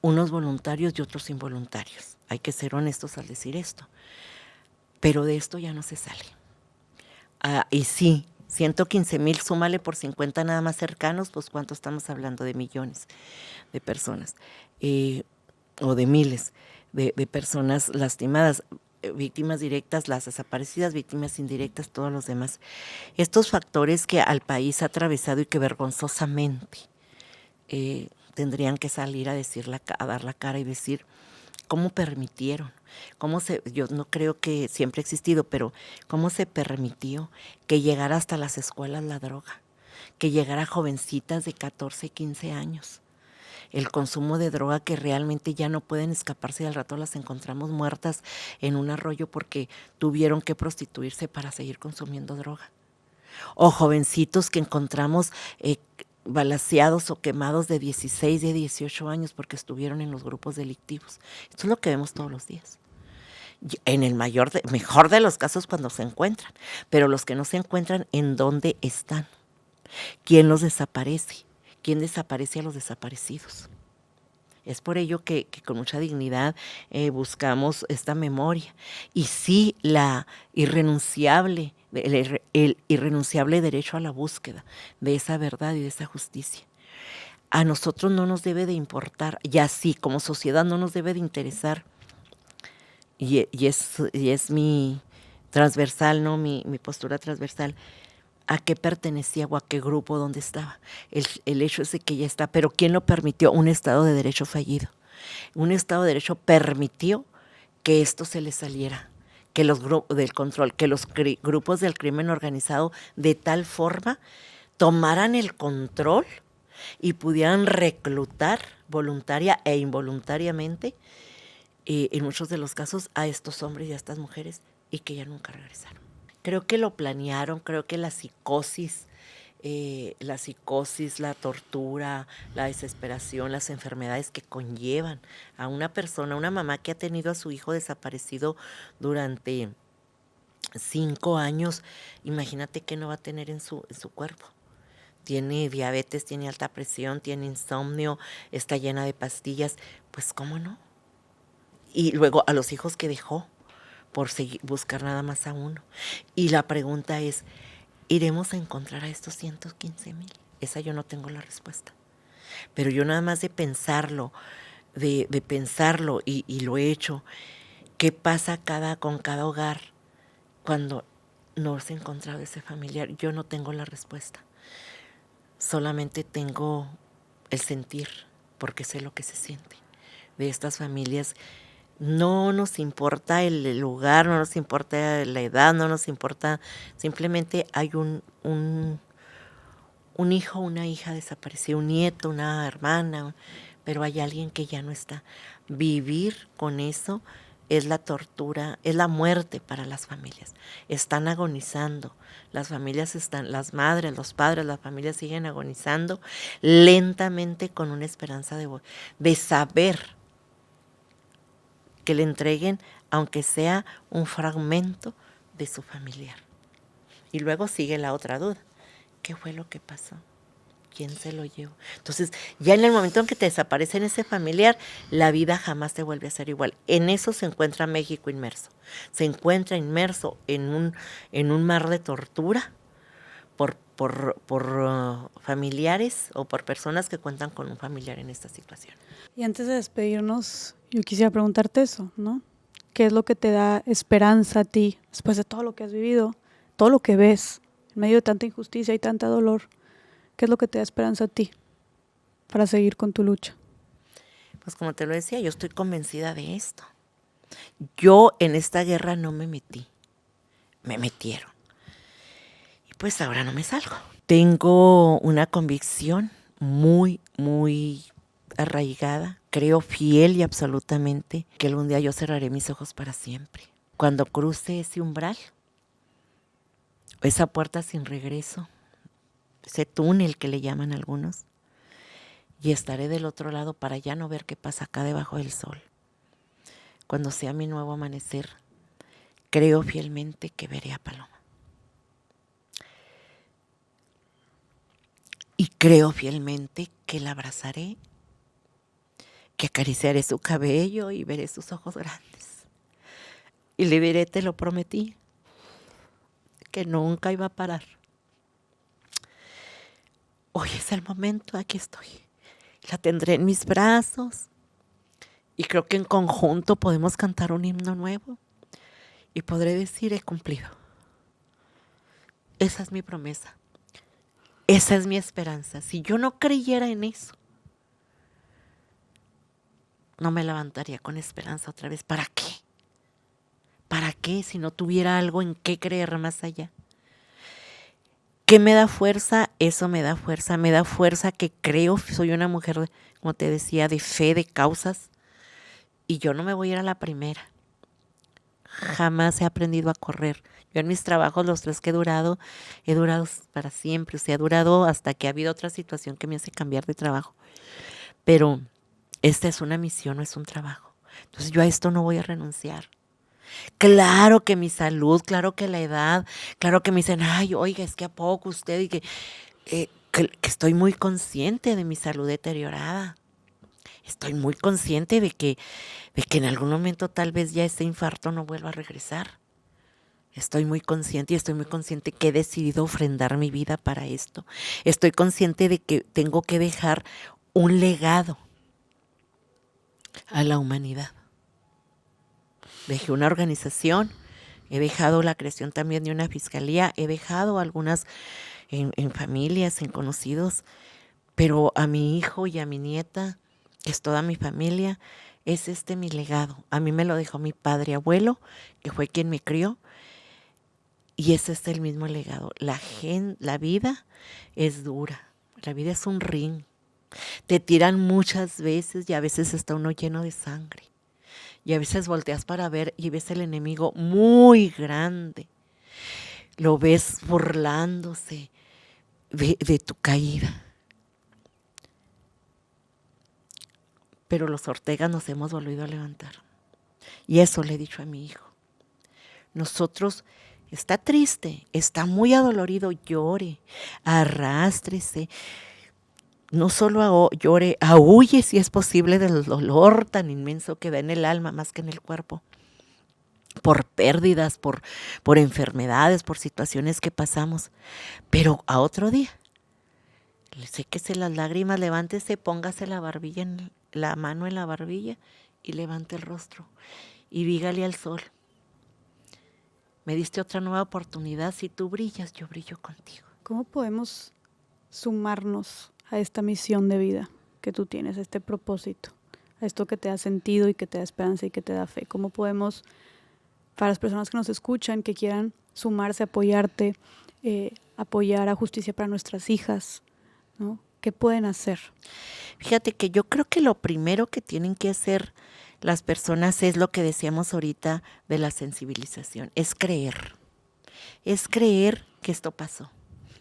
S2: unos voluntarios y otros involuntarios. Hay que ser honestos al decir esto, pero de esto ya no se sale. Y sí, 115,000, súmale por 50 nada más cercanos, pues ¿cuánto estamos hablando? De millones de personas, o de miles de personas lastimadas, víctimas directas, las desaparecidas, víctimas indirectas, todos los demás. Estos factores que al país ha atravesado y que vergonzosamente tendrían que salir a dar la cara y decir cómo permitieron, yo no creo que siempre ha existido, pero cómo se permitió que llegara hasta las escuelas la droga, que llegara a jovencitas de 14, 15 años. El consumo de droga que realmente ya no pueden escaparse y al rato las encontramos muertas en un arroyo porque tuvieron que prostituirse para seguir consumiendo droga. O jovencitos que encontramos balaceados o quemados de 16, de 18 años porque estuvieron en los grupos delictivos. Esto es lo que vemos todos los días. En el mejor de los casos cuando se encuentran, pero los que no se encuentran, ¿en dónde están? ¿Quién los desaparece? ¿Quién desaparece a los desaparecidos? Es por ello que con mucha dignidad buscamos esta memoria. Y sí, el irrenunciable derecho a la búsqueda de esa verdad y de esa justicia. A nosotros no nos debe de importar, y así como sociedad no nos debe de interesar, y es mi transversal, ¿no? Mi postura transversal, a qué pertenecía o a qué grupo, dónde estaba. El hecho es de que ya está, pero ¿quién lo permitió? Un Estado de Derecho fallido. Un Estado de Derecho permitió que esto se le saliera, que los grupos del control, que los grupos del crimen organizado de tal forma tomaran el control y pudieran reclutar voluntaria e involuntariamente, en muchos de los casos, a estos hombres y a estas mujeres, y que ya nunca regresaron. Creo que lo planearon, creo que la psicosis, la tortura, la desesperación, las enfermedades que conllevan a una persona, una mamá que ha tenido a su hijo desaparecido durante 5 años, imagínate que no va a tener en su cuerpo. Tiene diabetes, tiene alta presión, tiene insomnio, está llena de pastillas, pues ¿cómo no? Y luego a los hijos que dejó por buscar nada más a uno. Y la pregunta es, ¿iremos a encontrar a estos 115,000? Esa yo no tengo la respuesta. Pero yo nada más de pensarlo, de pensarlo, y lo he hecho, ¿qué pasa con cada hogar cuando no se ha encontrado ese familiar? Yo no tengo la respuesta. Solamente tengo el sentir, porque sé lo que se siente de estas familias. No nos importa el lugar, no nos importa la edad, no nos importa, simplemente hay un hijo, una hija desaparecido, un nieto, una hermana, pero hay alguien que ya no está. Vivir con eso es la tortura, es la muerte para las familias. Están agonizando, las familias están, las madres, los padres, las familias siguen agonizando lentamente con una esperanza de saber que le entreguen, aunque sea un fragmento de su familiar. Y luego sigue la otra duda. ¿Qué fue lo que pasó? ¿Quién se lo llevó? Entonces, ya en el momento en que te desaparece ese familiar, la vida jamás te vuelve a ser igual. En eso se encuentra México inmerso. Se encuentra inmerso en un mar de tortura por familiares o por personas que cuentan con un familiar en esta situación.
S1: Y antes de despedirnos, yo quisiera preguntarte eso, ¿no? ¿Qué es lo que te da esperanza a ti después de todo lo que has vivido, todo lo que ves, en medio de tanta injusticia y tanta dolor? ¿Qué es lo que te da esperanza a ti para seguir con tu lucha?
S2: Pues como te lo decía, yo estoy convencida de esto. Yo en esta guerra no me metí, me metieron. Y pues ahora no me salgo. Tengo una convicción muy, muy arraigada. Creo fiel y absolutamente que algún día yo cerraré mis ojos para siempre. Cuando cruce ese umbral, esa puerta sin regreso, ese túnel que le llaman algunos, y estaré del otro lado para ya no ver qué pasa acá debajo del sol. Cuando sea mi nuevo amanecer, creo fielmente que veré a Paloma. Y creo fielmente que la abrazaré, que acariciaré su cabello y veré sus ojos grandes. Y le diré, te lo prometí, que nunca iba a parar. Hoy es el momento, aquí estoy. La tendré en mis brazos y creo que en conjunto podemos cantar un himno nuevo y podré decir, he cumplido. Esa es mi promesa. Esa es mi esperanza. Si yo no creyera en eso, no me levantaría con esperanza otra vez. ¿Para qué? ¿Para qué si no tuviera algo en qué creer más allá? ¿Qué me da fuerza? Eso me da fuerza. Me da fuerza que creo, soy una mujer, como te decía, de fe, de causas. Y yo no me voy a ir a la primera. Jamás he aprendido a correr. Yo en mis trabajos, los 3 que he durado para siempre. O sea, he durado hasta que ha habido otra situación que me hace cambiar de trabajo. Pero esta es una misión, no es un trabajo. Entonces yo a esto no voy a renunciar. Claro que mi salud, claro que la edad, claro que me dicen, ay, oiga, es que a poco usted, y que estoy muy consciente de mi salud deteriorada. Estoy muy consciente de que en algún momento tal vez ya ese infarto no vuelva a regresar. Estoy muy consciente y estoy muy consciente que he decidido ofrendar mi vida para esto. Estoy consciente de que tengo que dejar un legado a la humanidad. Dejé una organización He dejado la creación también de una fiscalía, he dejado algunas en familias, en conocidos, pero a mi hijo y a mi nieta, que es toda mi familia, es mi legado. A mí me lo dejó mi padre abuelo, que fue quien me crió, y ese es el mismo legado. La vida es dura, la vida es un ring. Te tiran muchas veces y a veces está uno lleno de sangre. Y a veces volteas para ver y ves el enemigo muy grande. Lo ves burlándose de tu caída. Pero los Ortega nos hemos volvido a levantar. Y eso le he dicho a mi hijo. Nosotros, está triste, está muy adolorido, llore, arrástrese. No solo llore, aúlle si es posible del dolor tan inmenso que da en el alma más que en el cuerpo. Por pérdidas, por enfermedades, por situaciones que pasamos. Pero a otro día, séquese las lágrimas, levántese, póngase la mano en la barbilla y levante el rostro. Y dígale al sol, me diste otra nueva oportunidad, si tú brillas, yo brillo contigo.
S1: ¿Cómo podemos sumarnos a esta misión de vida que tú tienes, a este propósito, a esto que te da sentido y que te da esperanza y que te da fe? ¿Cómo podemos, para las personas que nos escuchan, que quieran sumarse, apoyarte, apoyar a Justicia para Nuestras Hijas, ¿no? ¿Qué pueden hacer?
S2: Fíjate que yo creo que lo primero que tienen que hacer las personas es lo que decíamos ahorita de la sensibilización, es creer que esto pasó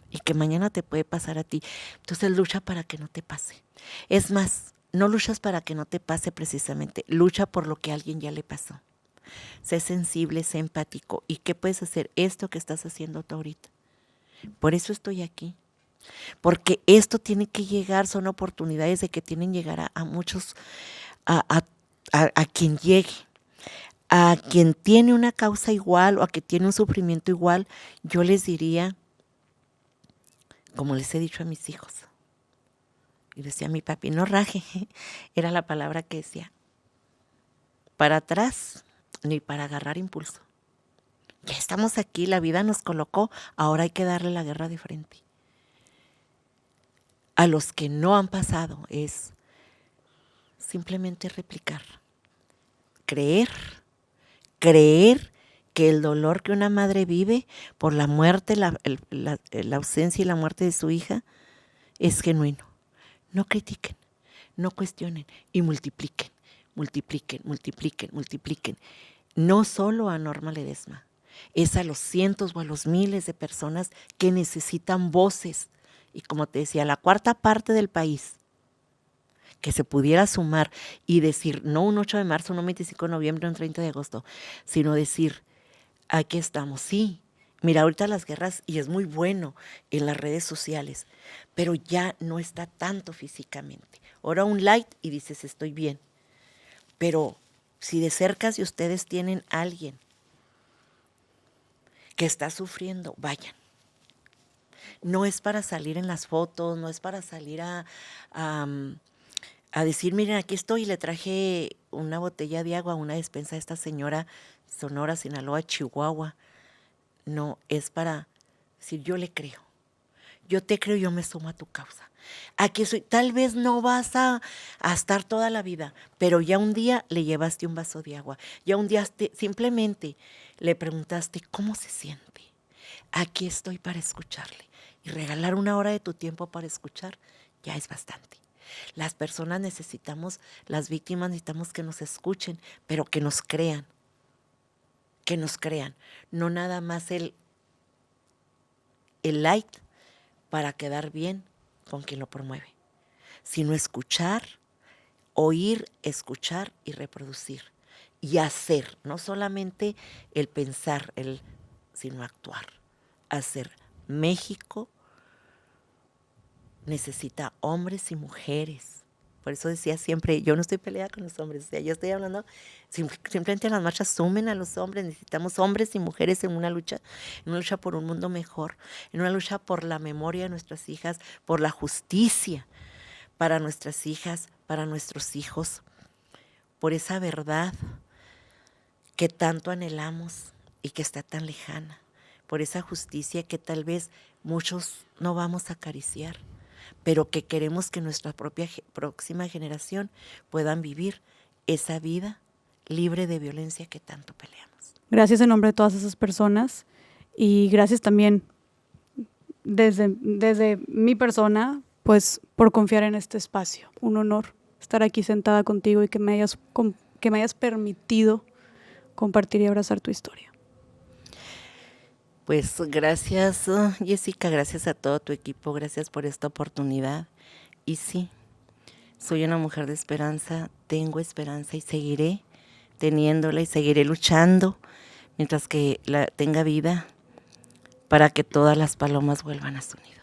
S2: y que mañana te puede pasar a ti. Entonces lucha para que no te pase. Es más, no luchas para que no te pase precisamente, lucha por lo que a alguien ya le pasó. Sé sensible, sé empático. ¿Y qué puedes hacer? Esto que estás haciendo tú ahorita. Por eso estoy aquí. Porque esto tiene que llegar, son oportunidades de que tienen que llegar a muchos, a quien llegue, a quien tiene una causa igual o a quien tiene un sufrimiento igual. Yo les diría, como les he dicho a mis hijos, y decía mi papi, no raje, era la palabra que decía, para atrás ni para agarrar impulso. Ya estamos aquí, la vida nos colocó, ahora hay que darle la guerra de frente. A los que no han pasado es simplemente replicar, creer que el dolor que una madre vive por la muerte, la ausencia y la muerte de su hija es genuino. No critiquen, no cuestionen y multipliquen. No solo a Norma Ledesma, es a los cientos o a los miles de personas que necesitan voces. Y como te decía, la cuarta parte del país que se pudiera sumar y decir, no un 8 de marzo, no un 25 de noviembre, un 30 de agosto, sino decir, aquí estamos, sí. Mira, ahorita las guerras, y es muy bueno en las redes sociales, pero ya no está tanto físicamente. Ahora un like y dices, estoy bien. Pero si de cerca, si ustedes tienen a alguien que está sufriendo, vayan. No es para salir en las fotos, no es para salir a decir, miren, aquí estoy, le traje una botella de agua, una despensa a esta señora, Sonora, Sinaloa, Chihuahua. No, es para decir, yo le creo. Yo te creo, yo me sumo a tu causa. Aquí soy, tal vez no vas a estar toda la vida, pero ya un día le llevaste un vaso de agua, ya un día simplemente le preguntaste cómo se siente. Aquí estoy para escucharle. Y regalar una hora de tu tiempo para escuchar ya es bastante. Las personas necesitamos, las víctimas necesitamos que nos escuchen, pero que nos crean. Que nos crean. No nada más el like para quedar bien con quien lo promueve, sino escuchar, oír, escuchar y reproducir. Y hacer, no solamente el pensar, sino actuar. Hacer. México necesita hombres y mujeres. Por eso decía siempre, yo no estoy peleada con los hombres, o sea, yo estoy hablando, simplemente en las marchas sumen a los hombres, necesitamos hombres y mujeres en una lucha por un mundo mejor, en una lucha por la memoria de nuestras hijas, por la justicia para nuestras hijas, para nuestros hijos, por esa verdad que tanto anhelamos y que está tan lejana, por esa justicia que tal vez muchos no vamos a acariciar, pero que queremos que nuestra próxima generación puedan vivir esa vida libre de violencia que tanto peleamos.
S1: Gracias en nombre de todas esas personas y gracias también desde mi persona, pues por confiar en este espacio. Un honor estar aquí sentada contigo y que me hayas permitido compartir y abrazar tu historia.
S2: Pues gracias, Jessica, gracias a todo tu equipo, gracias por esta oportunidad. Y sí, soy una mujer de esperanza, tengo esperanza y seguiré teniéndola y seguiré luchando mientras que tenga vida para que todas las palomas vuelvan a su nido.